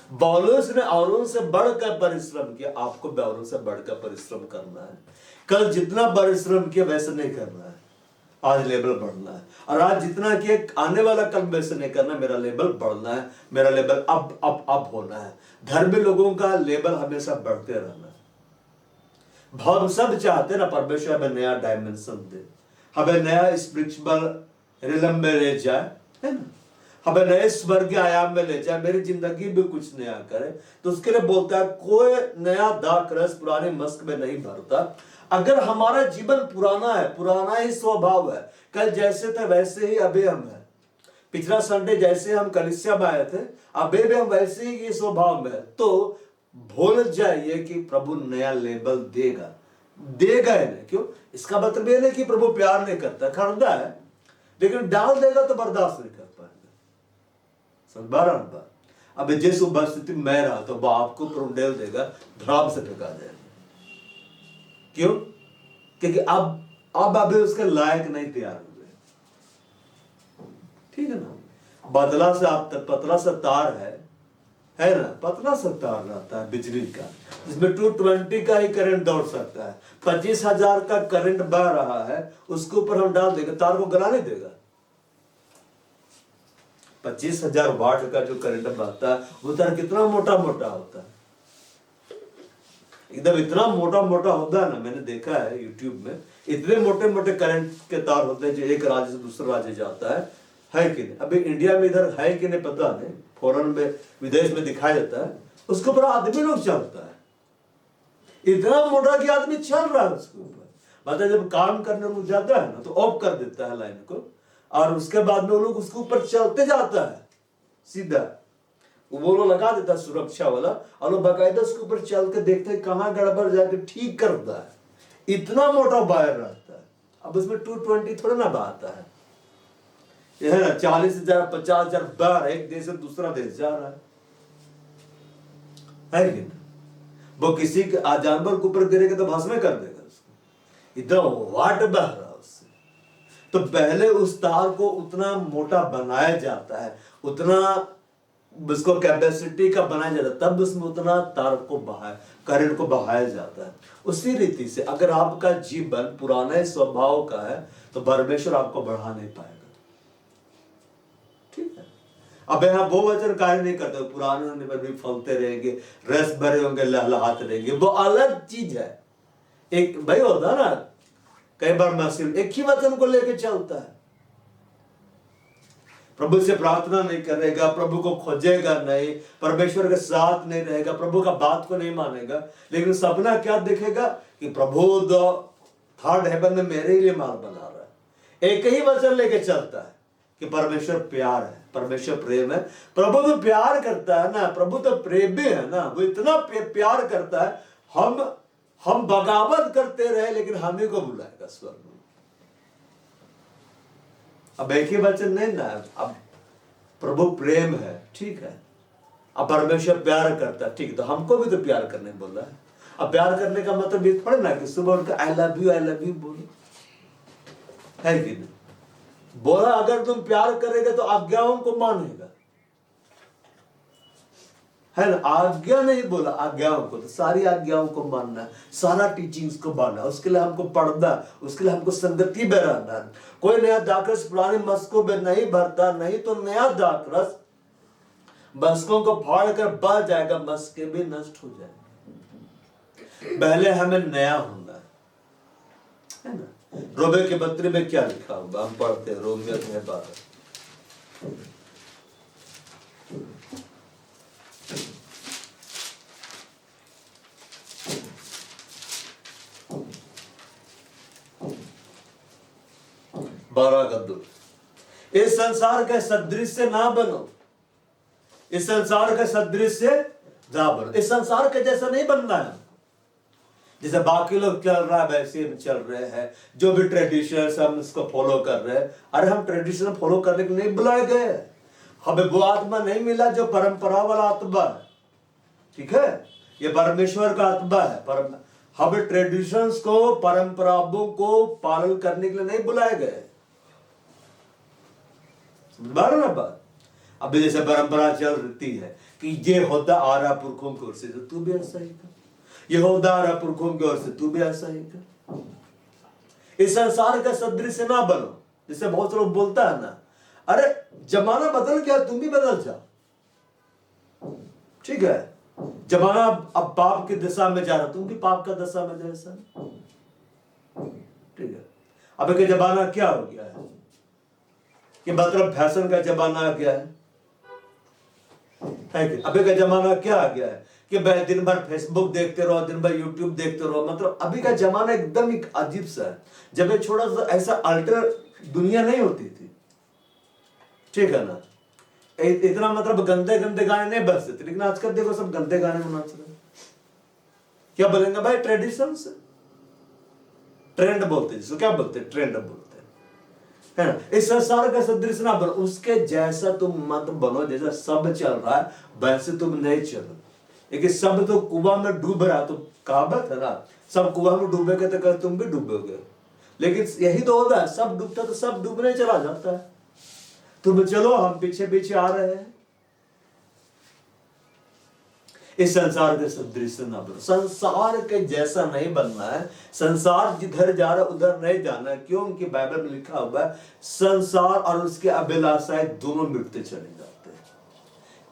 पौलुस ने औरों से बढ़कर परिश्रम किया। आपको भी औरों से बढ़कर परिश्रम करना है। कल जितना परिश्रम किया वैसे नहीं करना है, आज लेवल बढ़ना है। और आज जितना किया आने वाला कल वैसे नहीं करना, मेरा लेवल बढ़ना है, मेरा लेवल अब होना है। धर्मी लोगों का लेवल हमेशा बढ़ते रहना है। हम सब चाहते ना परमेश्वर हमें नया डायमेंशन दे, हमें नया स्पिरिचुअल रिलम में ले जाए, है ना, हमें नए स्वर्गीय आयाम में ले जाए, मेरी जिंदगी भी कुछ नया करे। तो उसके लिए बोलता है कोई नया दाख रस पुराने मस्क में नहीं भरता। अगर हमारा जीवन पुराना है, पुराना ही स्वभाव है, कल जैसे थे वैसे ही अभी हम है, पिछला संडे जैसे हम कलीसिया में आए थे अभी भी हम वैसे ही ये स्वभाव में है, तो भूल जाइए कि प्रभु नया लेवल देगा नहीं। क्यों? इसका मतलब ये नहीं कि प्रभु प्यार नहीं करता, खरीदा है, लेकिन डाल देगा तो बर्दाश्त नहीं कर पाएगा। बार अब जिस उपस्थिति में रहा तो वो आपको प्रोडेल देगा, धराम से फेंका देगा। क्यों? क्योंकि अब अभी उसके लायक नहीं तैयार हुए, ठीक है ना। बदला से आप तक पतला सा तार है ना, पतला सा तार रहता है बिजली का, जिसमें 220 का ही करंट दौड़ सकता है। 25,000 का करंट बह रहा है, उसके ऊपर हम डाल देंगे, तार को गला नहीं देगा। 25,000 वाट का जो करंट बहता है वो तार कितना मोटा मोटा होता है, एकदम इतना मोटा मोटा होता है ना। मैंने देखा है यूट्यूब में, इतने मोटे मोटे करंट के तार होते हैं जो एक राज्य से दूसरे राज्य जाता है कि नहीं? अभी इंडिया में इधर है कि नहीं पता नहीं, फॉरेन में विदेश में दिखाई देता है, उसके ऊपर आदमी लोग चलता है, इतना मोटा कि आदमी चल रहा है उसके ऊपर। मतलब जब काम करने में जाता है ना तो ऑफ कर देता है लाइन को, और उसके बाद में वो लोग उसके ऊपर चलते जाता है सीधा, वो लोग लगा देता है सुरक्षा वाला, और लोग बाकायदा उसके ऊपर चल के देखते हैं कहाँ गड़बड़ जाके ठीक करता है। इतना मोटा वायर रहता है। अब उसमें 220 थोड़ा ना बहता है, यह ना 40,000 50,000 बार एक देश से दूसरा देश जा रहा है कि नहीं? वो किसी के जानवर के ऊपर गिरेगा तो भस्म कर देगा उसको, इतना वाट बह रहा है उससे। तो पहले उस तार को उतना मोटा बनाया जाता है, उतना उसको कैपेसिटी का बनाया जाता है, तब उसमें उतना तार को करंट को बहाया जाता है। उसी रीति से अगर आपका जीवन पुराने स्वभाव का है तो परमेश्वर आपको बढ़ा नहीं पाएगा, ठीक है। अब यहाँ वो वचन कार्य नहीं करते, पुराने होने पर भी फलते रहेंगे, रस भरे होंगे, लहलहाते रहेंगे, वो अलग चीज है। एक भाई होता है ना, कई बार महसूस एक ही वचन को लेके चलता है, प्रभु से प्रार्थना नहीं करेगा, प्रभु को खोजेगा नहीं, परमेश्वर के साथ नहीं रहेगा, प्रभु का बात को नहीं मानेगा, लेकिन सपना क्या देखेगा कि प्रभु थर्ड हेवन में मेरे लिए माल बना रहा है। एक ही वचन लेके चलता है कि परमेश्वर प्यार है, परमेश्वर प्रेम है। प्रभु तो प्यार करता है ना, प्रभु तो प्रेम भी है ना, वो इतना प्यार करता है। हम बगावत करते रहे लेकिन हमें को बुलाएगा स्वर्ग में। अब एक ही वचन नहीं ना, अब प्रभु प्रेम है, ठीक है, अब परमेश्वर प्यार करता है, ठीक है, तो हमको भी तो प्यार करने बोला है। अब प्यार करने का मतलब ये थोड़ा ना कि सुबह उनका आई लव यू बोलो, है कि नहीं? बोला अगर तुम प्यार करेगा तो आज्ञाओं को मानेगा, है ना। आज्ञा नहीं बोला, आज्ञाओं को, तो सारी आज्ञाओं को मानना है, सारा टीचिंग्स को मानना, उसके लिए हमको पढ़ना, उसके लिए हमको संगति में रहना है। कोई नया दाखरस पुराने मस्कों में नहीं भरता, नहीं तो नया दाखरस मस्कों को फाड़ कर बह जाएगा, मस्के भी नष्ट हो जाएंगे। पहले हमें नया होना है ना। रोमे के पत्र में क्या लिखा होगा, हम पढ़ते हैं रोमियो 6:12। इस संसार के सदृश से ना बनो, इस संसार के सदृश से ना बनो। इस संसार के जैसा नहीं बनना है। जैसे बाकी लोग चल रहा है वैसे हम चल रहे हैं, जो भी ट्रेडिशन हम इसको फॉलो कर रहे हैं। अरे हम ट्रेडिशन फॉलो करने के लिए नहीं बुलाए गए, हमें वो आत्मा नहीं मिला जो परंपरा वाला आत्मा है। ठीक है, ये परमेश्वर का आत्मा है। हमें ट्रेडिशंस को, परंपराओं को पालन करने के लिए नहीं बुलाए गए। ना बात। अभी जैसे परंपरा चल रही है कि ये होता आ रहा पुरखों की ओर से, तो तू भी ऐसा ही कर। ये होता आ रहा पुरखों की ओर से, तू भी ऐसा ही कर। इस संसार का सदृश ना बनो। जैसे बहुत लोग बोलता है ना, अरे जमाना बदल गया, तुम भी बदल जाओ। ठीक है, जमाना अब पाप की दिशा में जा रहा, तुम भी पाप का दिशा में जैसा। ठीक है, अब के जमाना क्या हो गया है कि मतलब फैशन का जमाना आ गया है कि अभी का जमाना क्या आ गया है कि भाई दिन भर फेसबुक देखते रहो, दिन भर यूट्यूब देखते रहो। मतलब अभी का जमाना एकदम एक अजीब सा है। जब ये छोटा सा ऐसा अल्टर दुनिया नहीं होती थी, ठीक है ना, इतना मतलब गंदे गंदे गाने नहीं बजते थे, लेकिन आजकल देखो सब गंदे गाने बना रहे। क्या बोलेंगे भाई, ट्रेडिशन से ट्रेंड बोलते, जिसको क्या बोलते, ट्रेंड बोलते है ना। इस संसार का सदृश ना बनो, उसके जैसा तुम मत बनो। जैसा सब चल रहा है वैसे तुम नहीं चलो। लेकिन सब तो कुआं में डूब रहा, तो कहावत है ना, सब कुआं में डूबेगे तो तुम भी डूबोगे। लेकिन यही तो होता है, सब डूबता तो सब डूबने चला जाता है। तुम चलो, हम पीछे पीछे आ रहे हैं। इस संसार के सदृश ना बनो, संसार के जैसा नहीं बनना है। संसार जिधर जा रहा उधर नहीं जाना। क्योंकि बाइबल में लिखा हुआ है संसार और उसके अभिलाषाएं दोनों मिटते चले जाते हैं।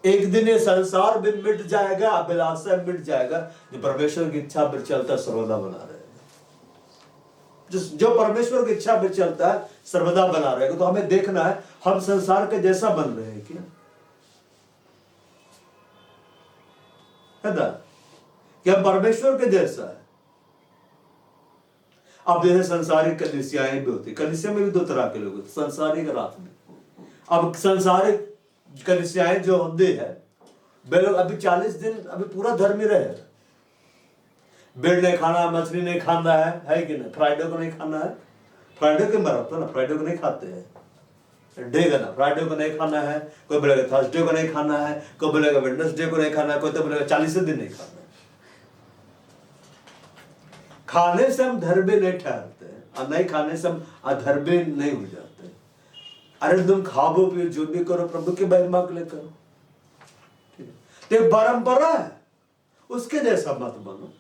एक दिन ये संसार भी मिट जाएगा, अभिलाषा मिट जाएगा। जो परमेश्वर की इच्छा पर चलता सर्वदा बना रहेगा। जो परमेश्वर की इच्छा पर चलता है सर्वदा बना रहेगा। तो हमें देखना है हम संसार के जैसा बन रहे हैं क्या, है ना, क्या परमेश्वर के जैसा है। अब जैसे संसारिक कलीसियाएं भी होती, कलीसिया में भी दो तरह के लोग होते, संसारिक और आत्मिक। अब संसारिक कलीसियाएं जो होती है, वे लोग अभी 40 दिन अभी पूरा धर्मी रहे, ब्रेड नहीं खाना, मछली नहीं खाना है कि नहीं, फ्राइडे को नहीं खाना है। फ्राइडे के मर होता है ना, फ्राइडे को नहीं खाते हैं, डे का ना, फ्राइडे को नहीं खाना है। कोई बोलेगा थर्सडे को नहीं खाना है, कोई बोलेगा वेडनेसडे को नहीं खाना है, कोई तो बोलेगा 40 दिन नहीं खाना है। खाने से हम धर्मी नहीं ठहरते हैं, और नहीं खाने से हम अधर्मी नहीं हो जाते। अरे तुम खाओ पियो जो भी करो प्रभु की महिमा के लिए करो। ठीक है, तो परंपरा है, उसके जैसा मत बनो।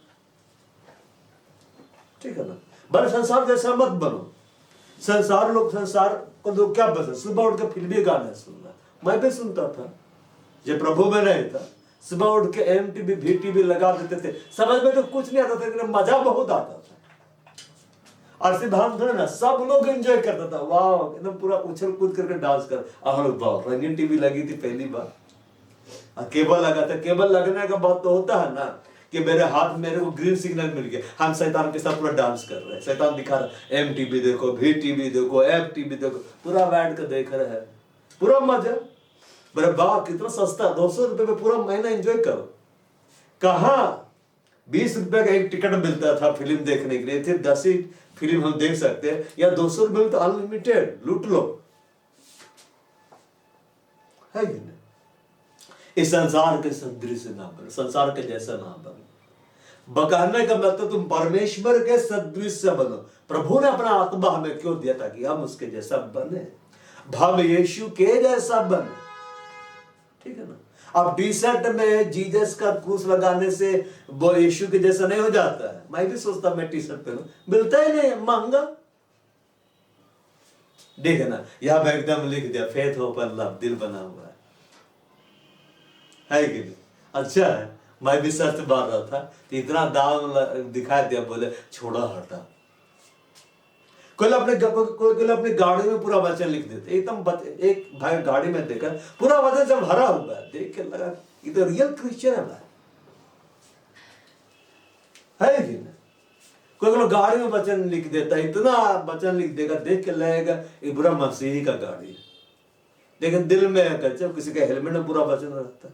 ठीक है ना, बड़े संसार जैसा मत बनो। संसार को लोग क्या पसंद, सुबह उठ के फिल्मी गाने सुनना। मैं भी सुनता था जब प्रभु में नहीं था। सुबह उठ के MTV VTV लगा देते थे, समझ में तो कुछ नहीं आता था, लेकिन मजा बहुत आता था। और सिद्धांत ना सब लोग एंजॉय करता था, वाह एकदम पूरा उछल कूद करके डांस कर। वाह, रंगीन टीवी लगी थी पहली बार, केबल लगा था। केबल लगने का बात तो होता है ना कि मेरे हाथ मेरे को ग्रीन सिग्नल मिल गया, हम शैतान के साथ पूरा डांस कर रहे हैं। शैतान दिखा रहा है, MTV देखो, VTV देखो, FTV देखो, पूरा बैठ कर देख रहे हैं, पूरा मजा। मेरे वाह कितना सस्ता, 200 रुपए में पूरा महीना एंजॉय करो। कहाँ 20 रुपए का एक टिकट मिलता था फिल्म देखने के लिए, थे 10 ही फिल्म हम देख सकते हैं, या 200 रुपए में तो अनलिमिटेड लूट लो, है कि नहीं। इस संसार के सदृश ना बनो, संसार के जैसा ना बनो। कहने का मतलब तुम परमेश्वर के सदृश से बनो। प्रभु ने अपना आत्मा हमें क्यों दिया, ताकि हम उसके जैसा बने, हम यीशु के जैसा बने। ठीक है ना। अब टी-शर्ट में जीसस का क्रूस लगाने से वो यीशु के जैसा नहीं हो जाता है। मैं भी सोचता मैं टी-शर्ट पहनूं, मिलता ही नहीं, महंगा। देखे ना, यहां पे एकदम लिख दिया फेथ होप एंड लव, दिल बना हुआ है। है कि नहीं? अच्छा है, मैं भी सर्च मार रहा था तो इतना दाम दिखा दिया, बोले छोड़ा हटा। कोई अपने गाड़ी में पूरा वचन लिख देते एकदम। एक भाई गाड़ी में देखा पूरा वचन जब भरा हुआ है, देख के लगा ये तो रियल क्रिश्चियन है भाई, है कि नहीं? कोई गाड़ी में वचन लिख देता है, इतना वचन लिख देगा, देख के लगेगा ये पूरा मसीही का गाड़ी है। लेकिन दिल में जब किसी का हेलमेट में पूरा वचन रहता है,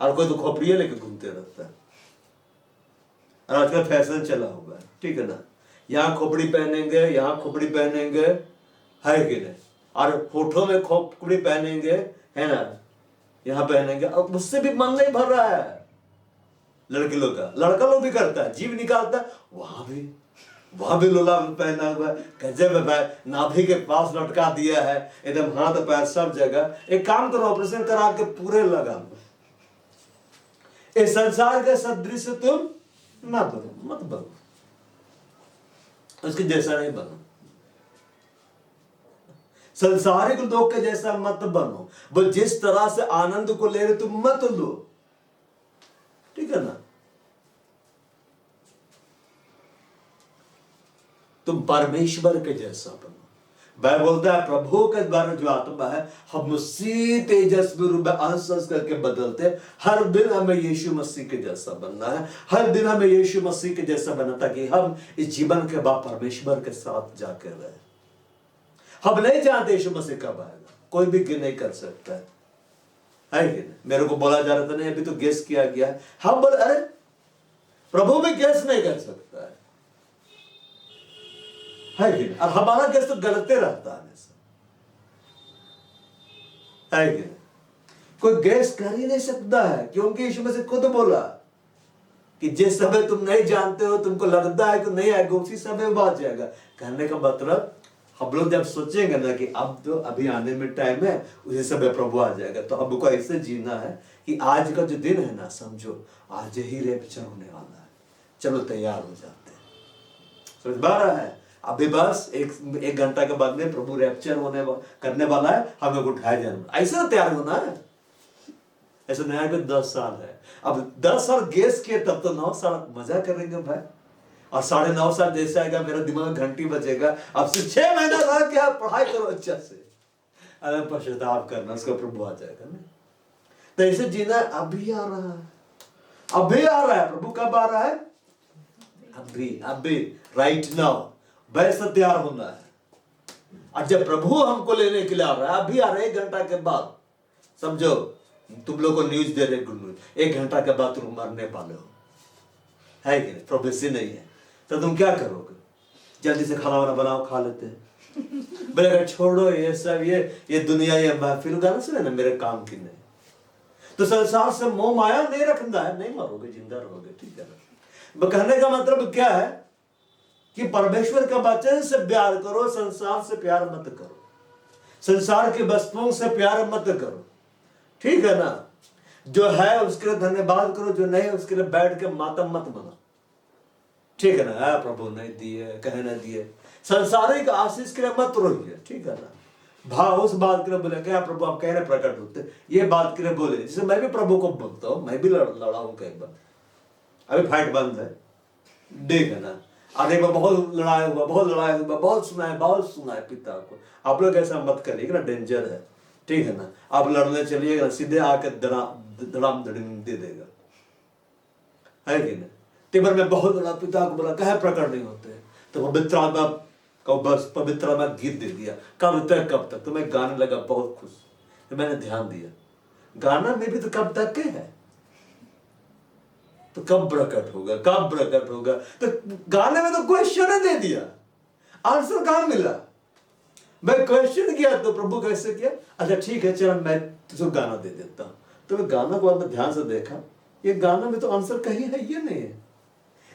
और कोई तो खोपड़िया लेके घूमते रहता है। और आजकल फैशन चला हुआ है, ठीक है ना, यहाँ खोपड़ी पहनेंगे, यहाँ खोपड़ी पहनेंगे, है कि नहीं? और होठों में खोपड़ी पहनेंगे, है ना, यहाँ पहनेंगे। अब मुझसे भी मन नहीं भर रहा है लड़के लोग का, लड़का लोग भी करता है, जीव निकालता है, वहां भी लोला पहना हुआ है, गजब है भाई, नाभि के पास लटका दिया है, एकदम हाथ पैर सब जगह। एक काम करो, ऑपरेशन करा के पूरे लगा। इस संसार के सदृश तुम ना बनो, मत बनो, उसके जैसा नहीं बनो, संसारिक लोग के जैसा मत बनो। वो जिस तरह से आनंद को ले रहे तुम मत लो, ठीक है ना? तुम परमेश्वर के जैसा बनो। बाइबल बोलता है प्रभु के द्वारा जो आत्मा है, हम उसी तेजस्वी रूप में अंश करके बदलते। हर दिन हमें यीशु मसीह के जैसा बनना है, हर दिन हमें यीशु मसीह के जैसा बनना, ताकि हम इस जीवन के बाद परमेश्वर के साथ जाकर रहे। हम नहीं जानते यीशु मसीह कब आएगा, कोई भी नहीं कर सकता है कि नहीं? मेरे को बोला जा रहा था नहीं, अभी तो गेस किया गया है। हम बोले अरे प्रभु भी गेस नहीं कर सकता है कि नहीं? और हमारा गेस तो गलते रहता है कि नहीं? कोई गेस कर ही नहीं सकता है, क्योंकि यीशु मसीह खुद बोला कि जिस समय तुम नहीं जानते हो, तुमको लगता है कि नहीं आएगा, उसी समय बात जाएगा। कहने का मतलब हम लोग जब सोचेंगे ना कि अब तो अभी आने में टाइम है, उसी समय प्रभु आ जाएगा, तो हमको ऐसे जीना है कि आज का जो दिन है ना, समझो आज ही रैप्चर होने वाला है, चलो तैयार हो जाते हैं। समझ पा रहा है? अभी बस एक घंटा के बाद में प्रभु रैप्चर करने वाला है, हमें उठाया जाना, ऐसा तैयार होना है। ऐसा नया भी 10 साल है, अब 10 साल गेस किए तब तो 9 साल मजा करेंगे भाई, और 9.5 साल जैसे आएगा मेरा दिमाग घंटी बजेगा। अब से 6 महीना रहा कि आप पढ़ाई करो अच्छा से, अरे पश्चाताप करना, उसका प्रभु आ जाएगा ना। तो ऐसे जीना अभी आ रहा है, अभी आ रहा है। प्रभु कब आ रहा है? अभी राइट नाउ, वैसे तैयार होना है। और जब प्रभु हमको लेने के लिए आ रहा है, अभी आ रहा है, 1 घंटा के बाद, समझो तुम लोग को न्यूज दे रहे, गुड न्यूज, 1 घंटा के बाद तुम मरने वाले हो, है कि नहीं? प्रोफेसी नहीं है, तो तुम क्या करोगे? जल्दी से खाना वाना बनाओ, खा लेते हैं। बोले छोड़ो ये सब, ये दुनिया, ये फिर गाना सुने ना, मेरे काम की नहीं। तो संसार से मोह माया नहीं रखना है, नहीं मरोगे, जिंदा रहोगे, ठीक है ना? कहने का मतलब क्या है कि परमेश्वर का वचन से प्यार करो, संसार से प्यार मत करो, संसार की वस्तुओं से प्यार मत करो, ठीक है ना? जो है उसके लिए धन्यवाद करो, जो नहीं उसके लिए बैठ के मातम मत बना, ठीक है ना? प्रभु नहीं दिए, कहे ना दिए, संसारिक आशीष के लिए मत रोइए, ठीक है ना? भाव उस बात के लिए बोले क्या प्रभु आप कह रहे प्रकट होते, ये बात के लिए बोले, जिससे मैं भी प्रभु को बोलता हूँ, मैं भी लड़ा हूँ कई बार, अभी फाइट बंद है, ठीक है ना? और एक बार बहुत लड़ाई हुआ, बहुत सुना है पिता को। आप लोग ऐसा मत करिएगा ना, डेंजर है, ठीक है ना? आप लड़ने चलिएगा, सीधे आकर धड़ाम दे देगा, है कि नहीं? तेबर में बहुत लड़ा, पिता को बोला कहे प्रकट नहीं होते, तो पवित्र आत्मा को बस पवित्र आत्मा गीत दे दिया। कब तक? तो मैं गाने लगा, बहुत खुश, तो मैंने ध्यान दिया गाना में भी तो कब तक के है, तो कब प्रकट होगा? तो गाने में तो क्वेश्चन दे दिया, आंसर कहां मिला? मैं क्वेश्चन किया तो प्रभु कैसे किया, अच्छा ठीक है चल मैं तुझे गाना दे देता हूं। तो मैं गाना को बाद में ध्यान से देखा, ये गाना में तो आंसर कहीं है, ये नहीं है।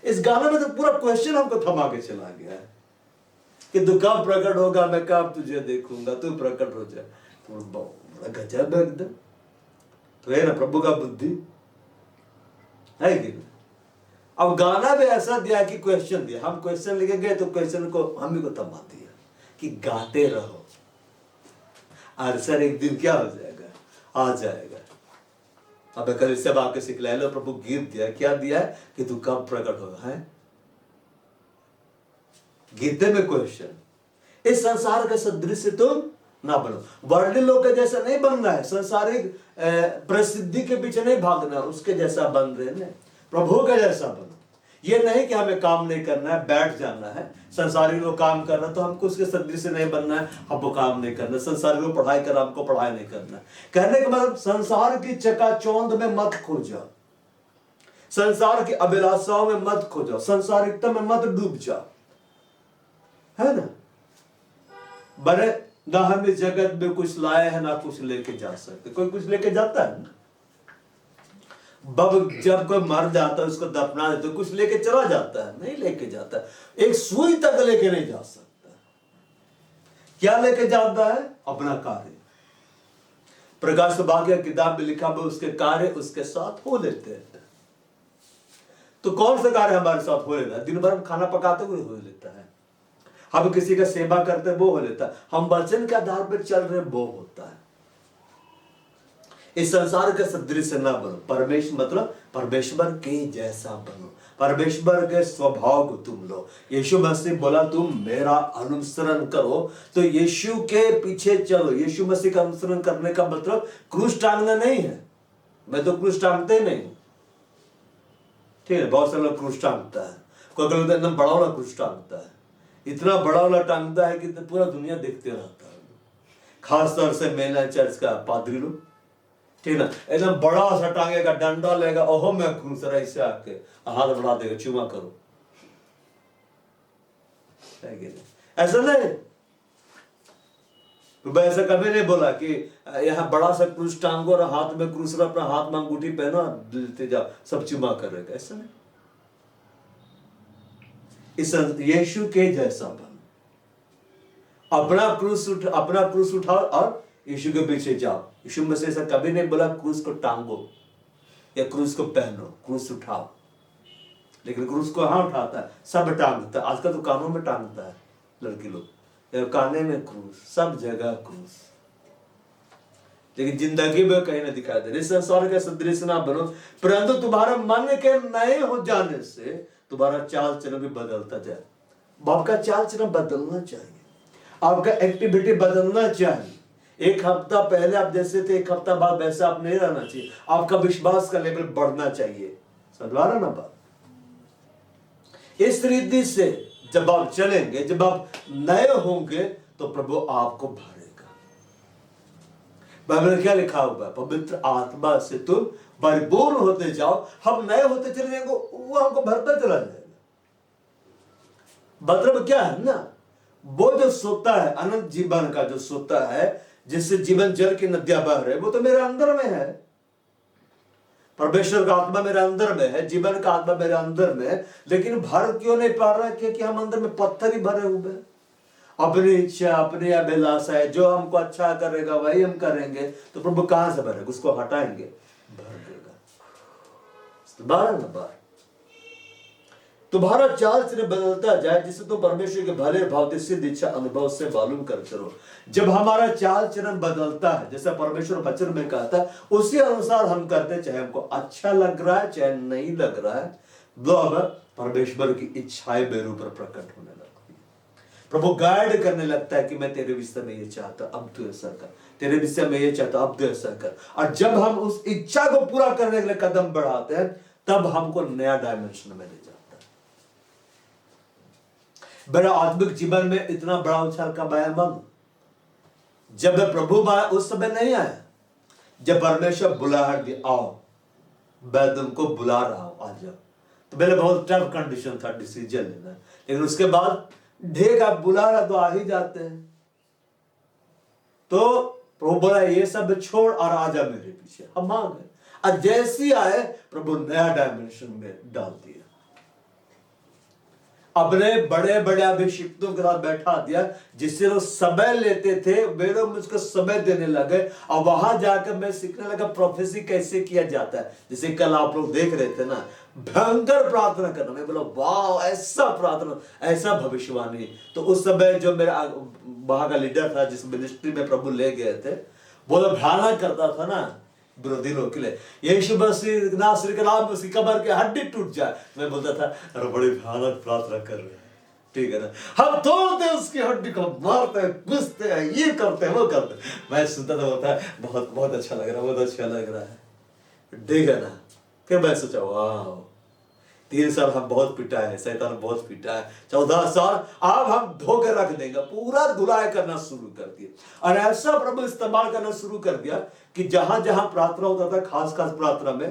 इस गाना में तो पूरा क्वेश्चन हमको थमा के चला गया है कि तू कब प्रकट होगा, मैं कब तुझे देखूंगा, तू प्रकट हो जाए। तो बड़ा गजब है एकदम। तो है ना प्रभु का बुद्धि, है कि नहीं? अब गाना भी ऐसा दिया कि क्वेश्चन दिया, हम क्वेश्चन लेके गए तो क्वेश्चन को हम ही को थमा दिया कि गाते रहो। और सर एक दिन क्या हो जाएगा, आ जाएगा। अब कल से आके सिखलाए लो, प्रभु गीत दिया, क्या दिया है कि तू कब प्रकट होगा है। गीते में क्वेश्चन, इस संसार के सदृश तुम ना बनो। वर्ल्ड लोग के जैसा नहीं बनना है, संसारिक प्रसिद्धि के पीछे नहीं भागना, उसके जैसा बन रहे, प्रभु के जैसा बनो। ये नहीं कि हमें काम नहीं करना है, बैठ जाना है। संसारी लोग काम कर रहे तो हमको उसके सदृश नहीं बनना है, हमको काम नहीं करना। संसारी लोग पढ़ाई कर रहा, हमको पढ़ाई नहीं करना है। कहने का मतलब संसार की चकाचौंध में मत खो जाओ, संसार की अभिलाषाओं में मत खो जाओ, संसारिकता में मत डूब जाओ, है ना। बड़े ना हम इस जगत में कुछ लाए हैं, ना कुछ लेके जा सकते। कोई कुछ लेके जाता है ना, जब कोई मर जाता है उसको दफना देते, तो कुछ लेके चला जाता है, नहीं लेके जाता। एक सुई तक लेके नहीं जा सकता। क्या लेके जाता है? अपना कार्य। प्रकाश भाग्य किताब में लिखा, उसके कार्य उसके साथ हो लेते हैं। तो कौन सा कार्य हमारे साथ हो लेता है? दिन भर हम खाना पकाते हुए हो लेता है, हम किसी का सेवा करते वो हो लेता है, हम वचन के आधार पर चल रहे वो होता है। इस संसार के सदृश न बनो। परमेश्वर मतलब परमेश्वर के जैसा बनो, परमेश्वर के स्वभाव को तुम लो। यीशु मसीह बोला तुम मेरा अनुसरण करो, तो यीशु के पीछे चलो। यीशु मसीह का अनुसरण करने का मतलब क्रूस टांगना नहीं है। मैं तो क्रूस टांगते नहीं, ठीक है। बहुत सारे लोग क्रूस टांगता है, कोई लोग एकदम बड़ा वाला क्रूस टांगता है, इतना बड़ा वाला टांगता है कि पूरा दुनिया देखते रहता है। खासतौर से मेला चर्च का पादरी लोग, ठीक ना, एकदम बड़ा सा टांगेगा, डंडा लेगा, ओहो मैं क्रूस रहा, इससे आके हाथ बढ़ा देगा, चुमा करो। ऐसा नहीं, तो ऐसा कभी नहीं बोला कि यहाँ बड़ा सा क्रूस टांगो और हाथ में क्रूस रहा, अपना हाथ में अंगूठी पहनो, लेते जाओ, सब चुमा करेगा, ऐसा नहीं। इस यीशु के जैसा बनो, अपना क्रूस उठाओ और यीशु के पीछे जाओ। यीशु मसीह ऐसा कभी नहीं बोला क्रूस को टांगो या क्रूस को पहनो, क्रूस उठाओ। लेकिन क्रूस को हाँ उठाता है, सब टांगता है। आजकल तो कानों में टांगता है लड़की लोग, काने में क्रूस, सब जगह क्रूस, लेकिन जिंदगी में कहीं नहीं दिखाई दे। इस संसार के सदृश ना बनो, परंतु तुम्हारा मन के नए हो जाने से तुम्हारा चाल चलन भी बदलता जाए। आपका चाल चलन बदलना चाहिए, आपका एक्टिविटी बदलना चाहिए। एक हफ्ता पहले आप जैसे थे, एक हफ्ता बाद वैसा आप नहीं रहना चाहिए। आपका विश्वास का लेवल बढ़ना चाहिए। समझा रहा ना बात? इस रीति से जब आप चलेंगे, जब आप नए होंगे, तो प्रभु आपको भरेगा। बाइबल में क्या लिखा हुआ है? पवित्र आत्मा से तुम परिपूर्ण होते जाओ। हम नए होते चले जाएंगे, वो हमको भरता चला जाएगा। मतलब क्या है ना, वो जो सोता है, अनंत जीवन का जो सोता है, जिससे जीवन जल की नदियां बह रहे, वो तो मेरे अंदर में है। परमेश्वर का आत्मा मेरे अंदर में है, जीवन का आत्मा मेरे अंदर में है। लेकिन भर क्यों नहीं पा रहा? क्योंकि हम अंदर में पत्थर ही भरे हुए हैं। अपनी इच्छा, अपनी अभिलाषा है, जो हमको अच्छा करेगा वही हम करेंगे। तो प्रभु कहां से भरेगा? उसको हटाएंगे, भर देगा। बार तुम्हारा चाल चलन बदलता जाए, जिससे तुम परमेश्वर के भले भाव सिद्ध इच्छा अनुभव से मालूम करते रहो। जब हमारा चाल चलन बदलता है, जैसा परमेश्वर वचन में कहता है, उसी अनुसार हम करते, चाहे हमको अच्छा लग रहा है चाहे नहीं लग रहा है, वो अब परमेश्वर की इच्छाएं मेरे ऊपर प्रकट होने लगती है। प्रभु गाइड करने लगता है कि मैं तेरे विषय में ये चाहता, अब तू ऐसा कर, तेरे विषय में ये चाहता, अब तू ऐसा कर। और जब हम उस इच्छा को पूरा करने के लिए कदम बढ़ाते हैं, तब हमको नया डायमेंशन में ले जाता है। मेरा आत्मिक जीवन में इतना बड़ा उछाल का बयान, जब प्रभु उस समय नहीं आया, जब परमेश्वर बुलाहट दी, आओ मैं तुमको बुला रहा हूं, आ जाओ। तो मेरे बहुत टफ कंडीशन था डिसीजन लेना, लेकिन उसके बाद ढेर आप बुला रहा तो आ ही जाते हैं। तो प्रभु बोला ये सब छोड़ और आ जा मेरे पीछे। हम आ गए, और जैसे आए प्रभु नया डायमेंशन में डाल दिया। अपने बड़े बड़े अभिषिक्तों के साथ बैठा दिया, जिससे लोग समय लेते थे, वे लोग मुझको समय देने लगे। और वहां जाकर मैं सीखने लगा प्रोफेसी कैसे किया जाता है। जैसे कल आप लोग देख रहे थे ना, भयंकर प्रार्थना करना। मैं बोला वाह, ऐसा प्रार्थना, ऐसा भविष्यवाणी। तो उस समय जो मेरा वहां का लीडर था, जिस मिनिस्ट्री में प्रभु ले गए थे, बहुत भयानक करता था ना विरोधी लोग के लिए। यीशु मसीह नासरी के नाम उसकी कमर की हड्डी टूट जाए, मैं बोलता था अरे बड़ी भयानक प्रार्थना कर रहे हैं, ठीक है ना, हम तोड़ते उसकी हड्डी को, मारते हैं, घुसते हैं, ये करते हैं, वो करते हैं। मैं सुनता था, बोलता है बहुत बहुत अच्छा लग रहा है, बहुत अच्छा लग रहा है, ठीक है ना। फिर मैं सोचा वाह 3 साल हम बहुत पिटा है, शैतान बहुत पिटा है, 14 साल अब हम धोके रख देंगे, पूरा धुलाई करना शुरू कर दिया। और ऐसा प्रभु इस्तेमाल करना शुरू कर दिया कि जहां जहां प्रार्थना होता था, खास खास प्रार्थना में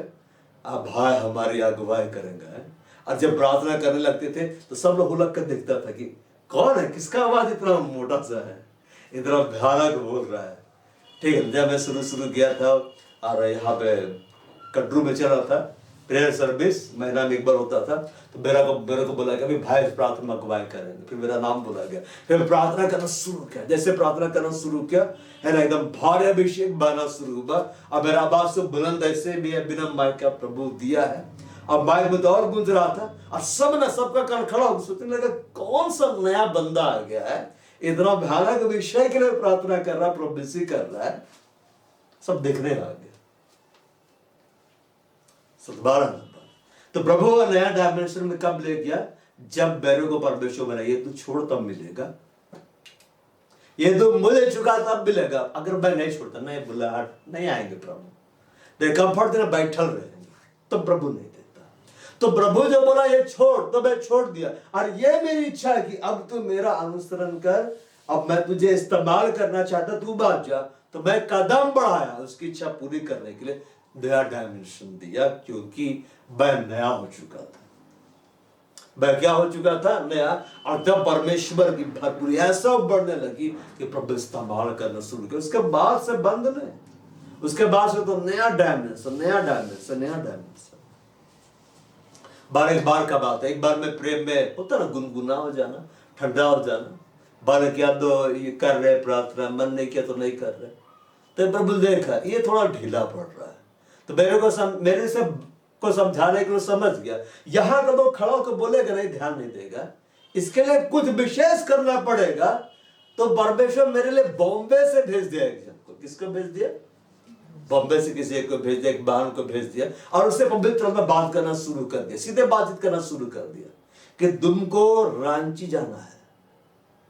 अब भाई हमारी अगुवाई करेंगे। और जब प्रार्थना करने लगते थे तो सब लोग हुलक कर देखता था कि कौन है, किसका आवाज इतना मोटा सा है, इतना भयानक बोल रहा है, ठीक है। जब मैं शुरू गया था और यहाँ पे कटरू में चल रहा था प्रेयर सर्विस, महीना में एक बार होता था, तो मेरे को बोला गया भाई प्रार्थना अगुवाई करेंगे। फिर मेरा नाम बोला गया, फिर प्रार्थना करना शुरू किया। जैसे प्रार्थना करना शुरू किया है ना, एकदम भारी अभिषेक बना शुरू हुआ। अब मेरा आवाज तो बुलंद ऐसे भी है, बिना माइक का प्रभु दिया है। अब माइक में तो और गूंज रहा था और सबका कान खड़ा हो, सोचने लगा कौन सा नया बंदा आ गया है, इतना भयानक विषय के लिए प्रार्थना कर रहा, प्रोफेसी कर रहा है। सब देखने आ गया। 12 नंबर तो प्रभु का नया डायमेंशन में कब ले गया, जब बैरों को परमेश्वर बना, ये तू छोड़ तब मिलेगा, ये तो मुझे चुका तब मिलेगा। अगर मैं नहीं छोड़ता, नहीं बुलाहट नहीं आएंगे प्रभु, कंफर्ट देना बैठल रहेंगे, तो प्रभु नहीं देता। तो प्रभु जो बोला ये छोड़, तो मैं छोड़ दिया। और ये मेरी इच्छा है कि अब तू मेरा अनुसरण कर, अब मैं तुझे इस्तेमाल करना चाहता, तू बात जा। तो मैं कदम बढ़ाया उसकी इच्छा पूरी करने के लिए, नया डायमेंशन दिया, क्योंकि मैं नया हो चुका था। मैं क्या हो चुका था, नया। और जब परमेश्वर की भरपूरी ऐसा बढ़ने लगी कि प्रभु इस्तेमाल करना शुरू किया, उसके बाद से बंद नहीं, उसके बाद से तो नया डायमेंशन, नया डायमेंशन, नया डायमेंशन। एक बार का बात है, एक बार मैं प्रेम में होता ना, गुनगुना हो जाना, ठंडा हो जाना, बार किया तो ये कर रहे प्रार्थना, मन नहीं किया तो नहीं कर रहे, तो प्रभु देखा ये थोड़ा ढीला पड़ रहा है, तो मेरे से को समझाने के लिए समझ गया, यहां का तो खड़ा होकर बोलेगा नहीं, ध्यान नहीं देगा, इसके लिए कुछ विशेष करना पड़ेगा। तो परमेश्वर मेरे लिए बॉम्बे से भेज दिया एक जन को। किसको भेज दिया? बॉम्बे से किसी एक को भेज दिया, एक बहन को भेज दिया, और उससे पवित्र में बात करना शुरू कर दिया, सीधे बातचीत करना शुरू कर दिया कि तुमको रांची जाना है,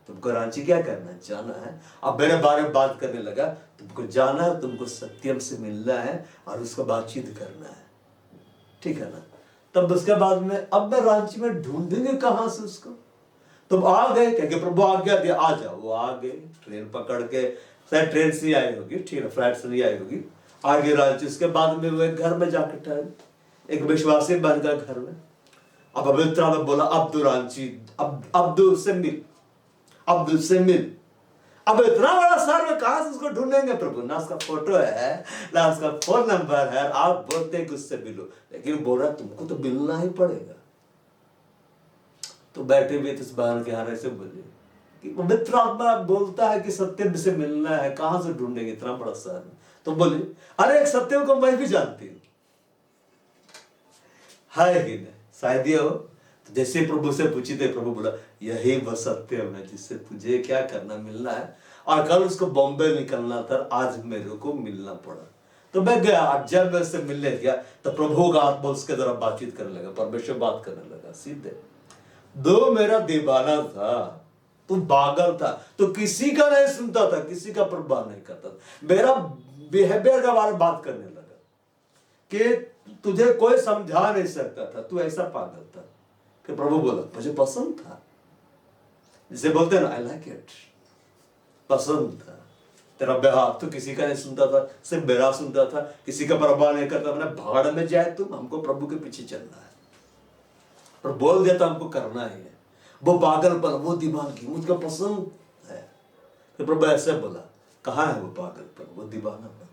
तुमको रांची क्या करना है, जाना है। अब मेरे बारे में बात करने लगा, तुमको जाना है, तुमको सत्यम से मिलना है और उसको बातचीत करना है, ठीक है ना। तब उसके बाद में अब मैं रांची में ढूंढेंगे कहां से उसको, तुम आ गए, क्योंकि प्रभु आज्ञा दिया आ जाओ। वो आ गए, ट्रेन पकड़ के, शायद ट्रेन से ही आई होगी, ठीक है, फ्लाइट से नहीं आई होगी, आगे रांची। उसके बाद में वो एक घर में जाकर ठहरे, एक विश्वासी बन गया घर में। अब पवित्र में बोला अब तो रांची, अब अब्दुल से मिल, अब्दुल से मिल। अब इतना बड़ा शहर में कहां से उसको ढूंढेंगे प्रभु, ना उसका फोटो है ना उसका फोन नंबर है। आप बोलते हैं कि उससे मिलो, लेकिन बोल रहा तुमको तो मिलना ही पड़ेगा। तो बैठे हुए इस बहन के हारे से बोले कि पवित्र आत्मा बोलता है कि सत्यम से मिलना है, कहां से ढूंढेंगे इतना बड़ा शहर में। तो बोले अरे एक सत्यम को मैं भी जानती हूँ, है कि नहीं, शायद ये हो। तो जैसे प्रभु से पूछी थे, प्रभु बोला यही वह सत्यम है जिससे तुझे क्या करना, मिलना है। और कल उसको बॉम्बे निकलना था, आज मेरे को मिलना पड़ा। तो मैं गया, जब मैं उससे मिलने गया तो प्रभु का आत्मा उसके द्वारा बातचीत करने लगा, परमेश्वर बात करने लगा सीधे। दो मेरा दीवाना था, तू पागल था, तो किसी का नहीं सुनता था, किसी का परवाह नहीं करता था, मेरा बिहेवियर के बारे में बात करने लगा कि तुझे कोई समझा नहीं सकता था, तू ऐसा पागल था। कि प्रभु बोला मुझे पसंद था, जिसे बोलते हैं ना आई लाइक इट, पसंद था तेरा व्यवहार। तो किसी का नहीं सुनता था, सिर्फ मेरा सुनता था, किसी का परवाह नहीं करता। मैंने भाड़ में जाए तुम, हमको प्रभु के पीछे चलना है, पर बोल दिया तो हमको करना ही है। वो पागलपन, वो दीवानगी मुझको पसंद है। तो प्रभु ऐसे बोला कहाँ है वो पागलपन, वो दीवानापन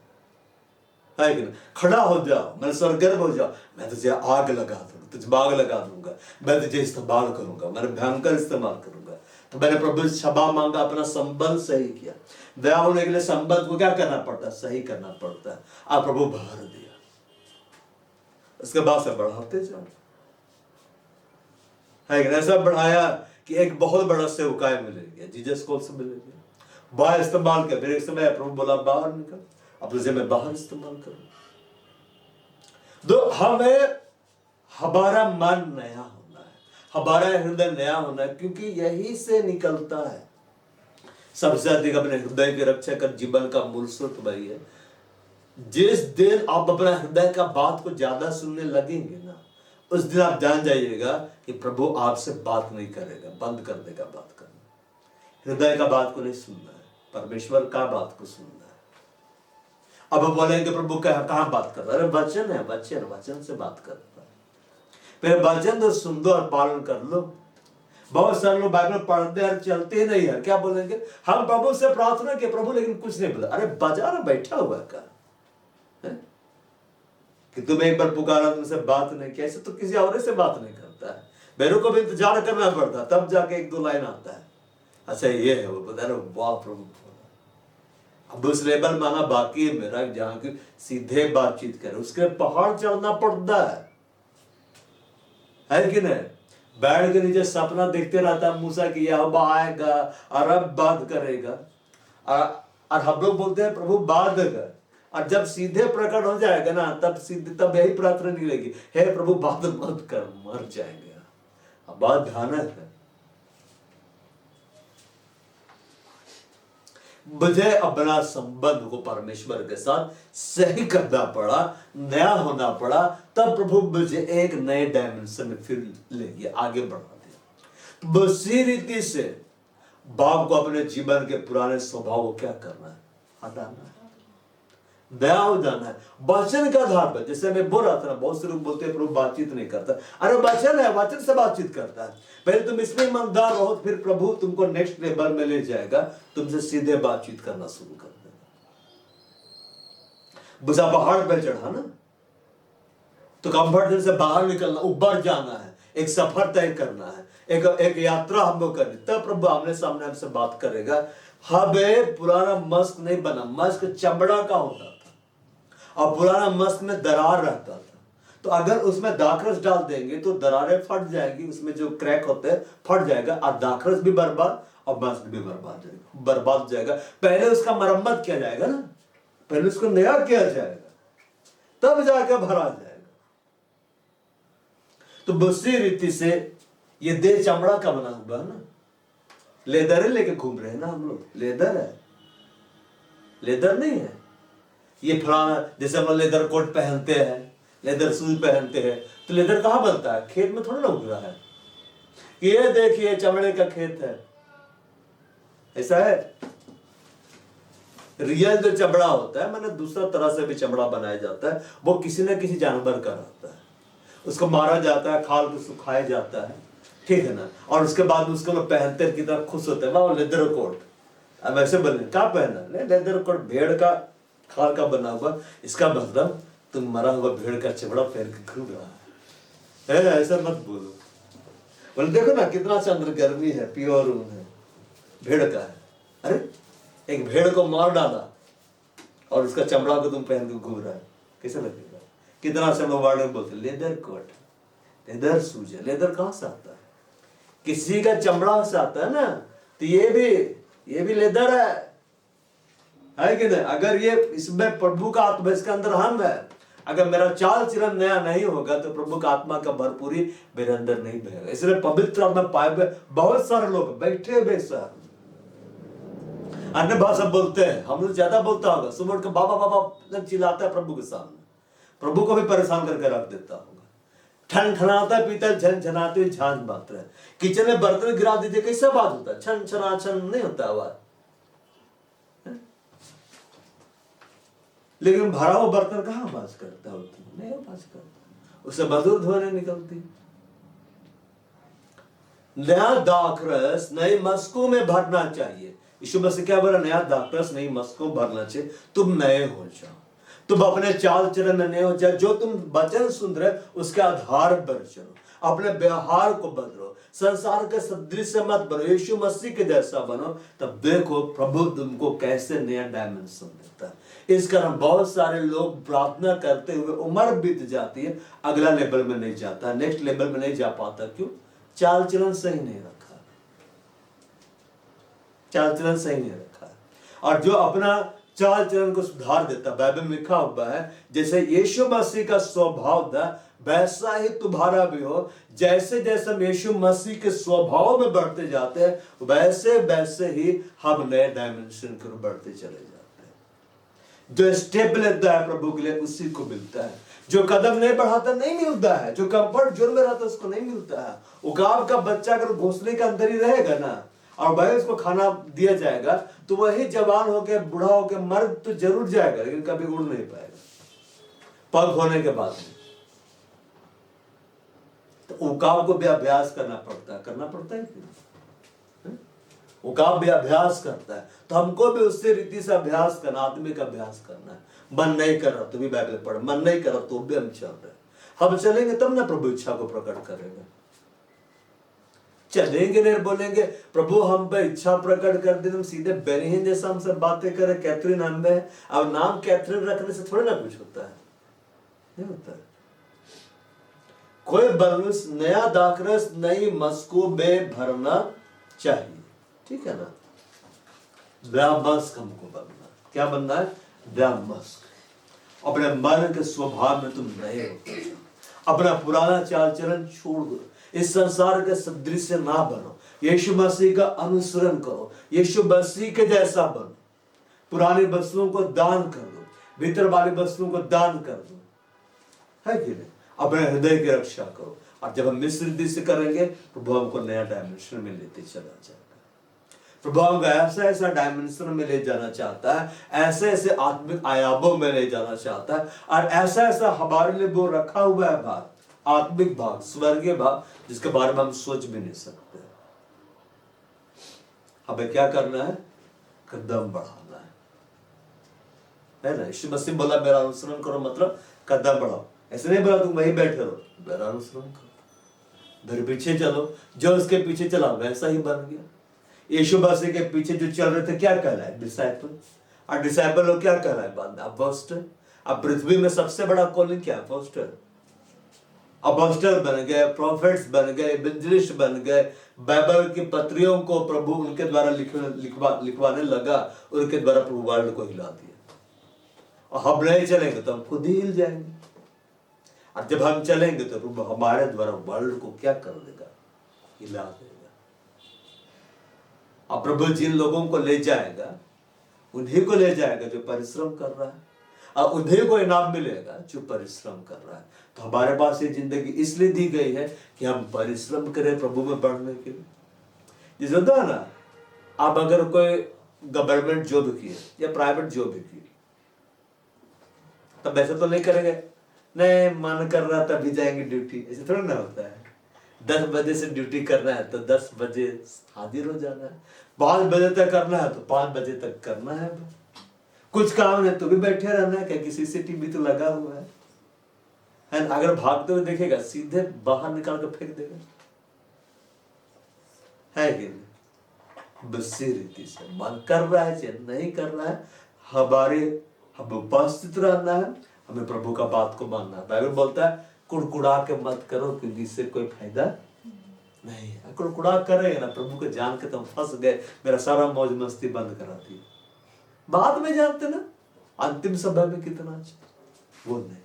है कि नहीं। खड़ा हो जाओ, मेरे सरगर्म हो जाओ, मैं तुझे आग लगा दूंगा, तुझे आग लगा दूंगा, मैं तुझे इस्तेमाल करूंगा, मैंने भयंकर इस्तेमाल करूंगा। तो मैंने प्रभु से क्षमा मांगा, अपना संबंध सही किया। दया होने के लिए संबंध को क्या करना पड़ता है, सही करना पड़ता है। आप प्रभु भर दिया, उसके बाद से बढ़ाते जाओ, है कि ऐसा बढ़ाया कि एक बहुत बड़ा सेवकाय मिलेगा, जीसस कॉल से मिलेगा। बाहर इस्तेमाल कर, फिर एक समय प्रभु बोला बाहर निकल, अपने से मैं बाहर इस्तेमाल करूं। दो, हमें हमारा मन नया होना है, हमारा हृदय नया होना है, क्योंकि यही से निकलता है। सबसे अधिक अपने हृदय की रक्षा कर जीवन का मूल स्रोत वही है। जिस दिन आप अपना हृदय का बात को ज्यादा सुनने लगेंगे ना, उस दिन आप जान जाइएगा कि प्रभु आपसे बात नहीं करेगा, बंद कर देगा बात करना। हृदय का बात को नहीं सुनना है, परमेश्वर का बात को सुनना है। अब हम बोलेंगे प्रभु कहाँ बात कर रहा है? अरे वचन है, वचन, वचन से बात कर रहा है। फिर वचन तो सुन दो और पालन कर लो। बहुत सारे लोग बाइबल पढ़ते हैं, चलते ही नहीं है। क्या बोलेंगे? हम प्रभु से प्रार्थना किए प्रभु, लेकिन कुछ नहीं बोला। अरे बाजार बैठा हुआ का कि तुम एक बार पुकारा, तुमसे बात नहीं किया, ऐसे तो किसी और से बात नहीं करता है। मेरे को भी इंतजार करना पड़ता, तब जाके एक दो लाइन आता है। अच्छा ये है, वो बता रहे, वाह प्रभु। अब उस लेवल में आना बाकी है मेरा, जहां की सीधे बातचीत करे, उसके पहाड़ चढ़ना पड़ता है कि नहीं? बैठ के नीचे सपना देखते रहता है मूसा कि यहोवा आएगा और अब बात करेगा, और हम लोग बोलते हैं प्रभु बात कर। और जब सीधे प्रकट हो जाएगा ना, तब यही प्रार्थना निकलेगी, हे प्रभु बात मत कर, मर जाएंगे। अब बात भयानक है। मुझे अपना संबंध को परमेश्वर के साथ सही करना पड़ा, नया होना पड़ा, तब प्रभु मुझे एक नए डायमेंशन में फिर ले गया, आगे बढ़ा दिया। उसी रीति से बाप को अपने जीवन के पुराने स्वभाव को क्या करना है? हटाना है, नया हो जाना है वचन के आधार पर। जैसे मैं बोल रहा था ना, बहुत से लोग बोलते हैं प्रभु बातचीत नहीं करता। अरे वचन है, वचन से बातचीत करता है। पहले तुम इसमें ईमानदार रहो, फिर प्रभु तुमको नेक्स्ट लेवल में ले जाएगा, तुमसे सीधे बातचीत करना शुरू कर देगा। बुझा पहाड़ पर चढ़ा ना, तो कंफर्ट जोन से बाहर निकलना, ऊपर जाना है, एक सफर तय करना है, एक यात्रा हमको करनी, तब प्रभु आमने सामने हमसे बात करेगा। हमें पुराना मस्क नहीं बना, मस्क चमड़ा का होता था और पुराना मस्क में दरार रहता था। तो अगर उसमें दाखरस डाल देंगे तो दरारें फट जाएगी, उसमें जो क्रैक होते हैं फट जाएगा, और दाखरस भी बर्बाद और मस्क भी बर्बाद हो जाएगा। पहले उसका मरम्मत किया जाएगा ना, पहले उसको नया किया जाएगा, तब जाकर भरा जाएगा। तो उसी रीति से ये देह चमड़ा का बना हुआ है ना, लेदर लेके घूम रहे हैं ना हम लोग। लेदर है, लेदर नहीं है ये फलाना। जैसे हम लोग लेदर कोट पहनते हैं, लेदर शूज पहनते हैं, तो लेदर कहाँ बनता है? खेत में थोड़ा ना उग रहा है। ये देखिए चमड़े का खेत है, ऐसा है। रियल जो चमड़ा होता है, मैंने दूसरा तरह से भी चमड़ा बनाया जाता है, वो किसी न किसी जानवर का रहता है। उसको मारा जाता है, खाल को सुखाया जाता है, ठीक है ना, और उसके बाद उसको लोग पहनते हैं, कितना खुश होते हैं, वाह लेदर कोट। अब ऐसे बने, क्या पहना? लेदर कोट भेड़ का खाल का बना हुआ। इसका मतलब तुम मरा हुआ भेड़ का चमड़ा पहन के घूम रहा है, ऐसा मत बोलो। बोले देखो ना कितना चंद्र गर्मी है, प्योर ऊन है, भेड़ का है। अरे एक भेड़ को मार डाला और उसका चमड़ा को तुम पहन के घूम रहा है, कैसा लगेगा? कितना से लोग वर्ड में बोलते leather coat, leather shoes. Leather कहां से आता है? किसी का चमड़ा से आता है ना, तो ये भी लेदर है कि नहीं? अगर ये इसमें प्रभु का आत्मा इसके अंदर हम है, अगर मेरा चाल चलन नया नहीं होगा तो प्रभु का आत्मा का भरपूरी मेरे अंदर नहीं बहेगा। इसलिए पवित्र आत्मा पाए हुए बहुत सारे लोग बैठे हुए सर अन्य भाषा बोलते हैं, हम लोग ज्यादा बोलता होगा, सुबह उठ के बाबा बाबा चिल्लाता है प्रभु के सामने, प्रभु को भी परेशान करके रख देता होगा। ठन ठनाता पीतल झनझनाते झांझ बात रहे, किचन में बर्तन गिरा दीजिए, कैसा बात होता है? छन छना छन नहीं होता आवाज, लेकिन भरा हुआ बर्तन कहाँ आवाज करता है? नहीं आवाज करता, उससे मधुर ध्वनि निकलती। नया दाखरस नई मस्कों में भरना चाहिए। यीशु मसीह क्या बोला? नया दाखरस नई मस्कों भरना चाहिए। तुम नए हो जाओ, तुम अपने चाल चलन में नए हो जाओ। जो तुम वचन सुन रहे उसके आधार पर चलो, अपने व्यवहार को बदलो, संसार के सदृश मत बनो, यीशु मसीह के जैसा बनो। तब देखो प्रभु तुमको कैसे नया डायमेंशन देता है। इस कारण बहुत सारे लोग प्रार्थना करते हुए उम्र बीत जाती है, अगला लेवल में नहीं जाता, नेक्स्ट लेवल में नहीं जा पाता। क्यों? चाल चलन सही नहीं रखा, चाल चलन सही नहीं रखा। और जो अपना चाल चलन को सुधार देता है। बाइबल में लिखा हुआ है जैसे यीशु मसीह का स्वभाव था वैसा ही तुम्हारा भी हो। जैसे जैसे हम यीशु मसीह के स्वभाव में बढ़ते जाते हैं वैसे वैसे ही हम नए डायमेंशन की ओर बढ़ते चले जाते हैं। जो स्टेप लेता है प्रभु के लिए उसी को मिलता है। जो कदम नहीं बढ़ाता नहीं मिलता है। जो कंफर्ट जोन में रहता है उसको नहीं मिलता है। उकाब का बच्चा अगर घोंसले के अंदर ही रहेगा ना और भाई उसको खाना दिया जाएगा तो वही जवान होके बूढ़ा होके मर तो जरूर जाएगा लेकिन कभी उड़ नहीं पाएगा पग होने के बाद। तो उकाब को भी अभ्यास करना पड़ता है कि उकाब भी अभ्यास करता है। तो हमको भी उससे रीति से अभ्यास करना, आत्मिक अभ्यास करना है। मन नहीं कर रहा तो भी बाइबल पढ़, मन नहीं कर रहा तो भी हम चल रहे। हम चलेंगे तब ना प्रभु इच्छा को प्रकट करेगा। चलेंगे नहीं बोलेंगे प्रभु हम पे इच्छा प्रकट कर दे, हम सीधे बेनिहिन जैसा हम सब बातें करें। कैथरीन नाम में, अब नाम कैथरीन रखने से थोड़ा ना कुछ होता है, नहीं होता है। कोई बलूस नया दाखरस नई मस्को में भरना चाहिए, ठीक है ना। ब्राह्मस्क हमको बनना, क्या बनना है? ब्राह्मस्क। अपने मन के स्वभाव में तुम नए हो। अपना पुराना चाल चलन छोड़ दो। इस संसार के सदृश ना बनो। यीशु मसीह का अनुसरण करो। यीशु मसीह के जैसा बनो। पुरानी वस्तुओं को दान कर दो, भीतर वाली वस्तुओं को दान कर दो, है कि नहीं। अपने हृदय की रक्षा करो। और जब हम इस रीति से करेंगे प्रभु हमको नया डायमेंशन में लेते चला जाएगा। प्रभु हमको ऐसा ऐसा डायमेंशन में ले जाना चाहता है, ऐसे ऐसे आत्मिक आयामों में ले जाना चाहता है। और ऐसा ऐसा हमारे लिए वो रखा हुआ है भाग, आत्मिक भाग, स्वर्गीय भाग, जिसके बारे में हम सोच भी नहीं सकते। हमें क्या करना है? कदम बढ़ाना है ना। यीशु मसीह बोला मेरा अनुसरण करो, मतलब कदम बढ़ाओ। ऐसे नहीं बोला तुम वहीं बैठे रहो, मेरा अनुसरण करो, मेरे पीछे चलो। जो उसके पीछे चला वैसा ही बन गया। यीशु मसीह के पीछे जो चल रहे थे क्या कहलाए? डिसाइपल। और डिसाइपल लोग क्या कहलाए? अपोस्टल। अब पृथ्वी में सबसे बड़ा कॉलिंग क्या? अपोस्टल। अपोस्टल बन गए, प्रोफेट्स बन गए, इवेंजलिस्ट बन गए। बाइबल की पत्रियों को प्रभु उनके द्वारा लिखवाने लगा, उनके द्वारा प्रभु वर्ल्ड को हिला दिया। और हम नहीं चलेंगे तो हम खुद ही हिल जाएंगे। और जब हम चलेंगे तो प्रभु हमारे द्वारा वर्ल्ड को क्या कर देगा? हिला देगा। और प्रभु जिन लोगों को ले जाएगा उन्हीं को ले जाएगा जो परिश्रम कर रहा है, और उन्हीं को इनाम मिलेगा जो परिश्रम कर रहा है। तो हमारे पास ये जिंदगी इसलिए दी गई है कि हम परिश्रम करें प्रभु में बढ़ने के लिए। जैसे होता है ना, आप अगर कोई गवर्नमेंट जॉब किए या प्राइवेट जॉब किए तब ऐसा तो नहीं करेंगे, नहीं मन कर रहा तभी जाएंगे ड्यूटी, ऐसे थोड़ा ना होता है। 10 बजे से ड्यूटी करना है तो 10 बजे हाजिर हो जाना है। 5 बजे तक करना है तो 5 बजे तक करना है। कुछ काम है तो भी बैठे रहना है, क्या किसी से टीवी तो लगा हुआ है। अगर भागते हुए देखेगा सीधे बाहर निकाल कर फेंक देगा, है कि नहीं। बस इसी रीति से मन कर रहा है चाहे नहीं कर रहा है, हम उपस्थित रहना है, हमें प्रभु का बात को मानना है। बाइबल बोलता है कुड़कुड़ा के मत करो क्योंकि इससे कोई फायदा नहीं है। कुड़कुड़ा करेगा ना प्रभु को जान के तुम फंस गए, मेरा सारा मौज मस्ती बंद करा दी। बाद में जानते ना अंतिम समय में कितना अच्छा, वो नहीं।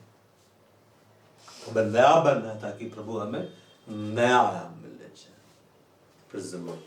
हमें नया बनना है ताकि प्रभु हमें नया आयाम मिलने चाहिए। Praise the Lord.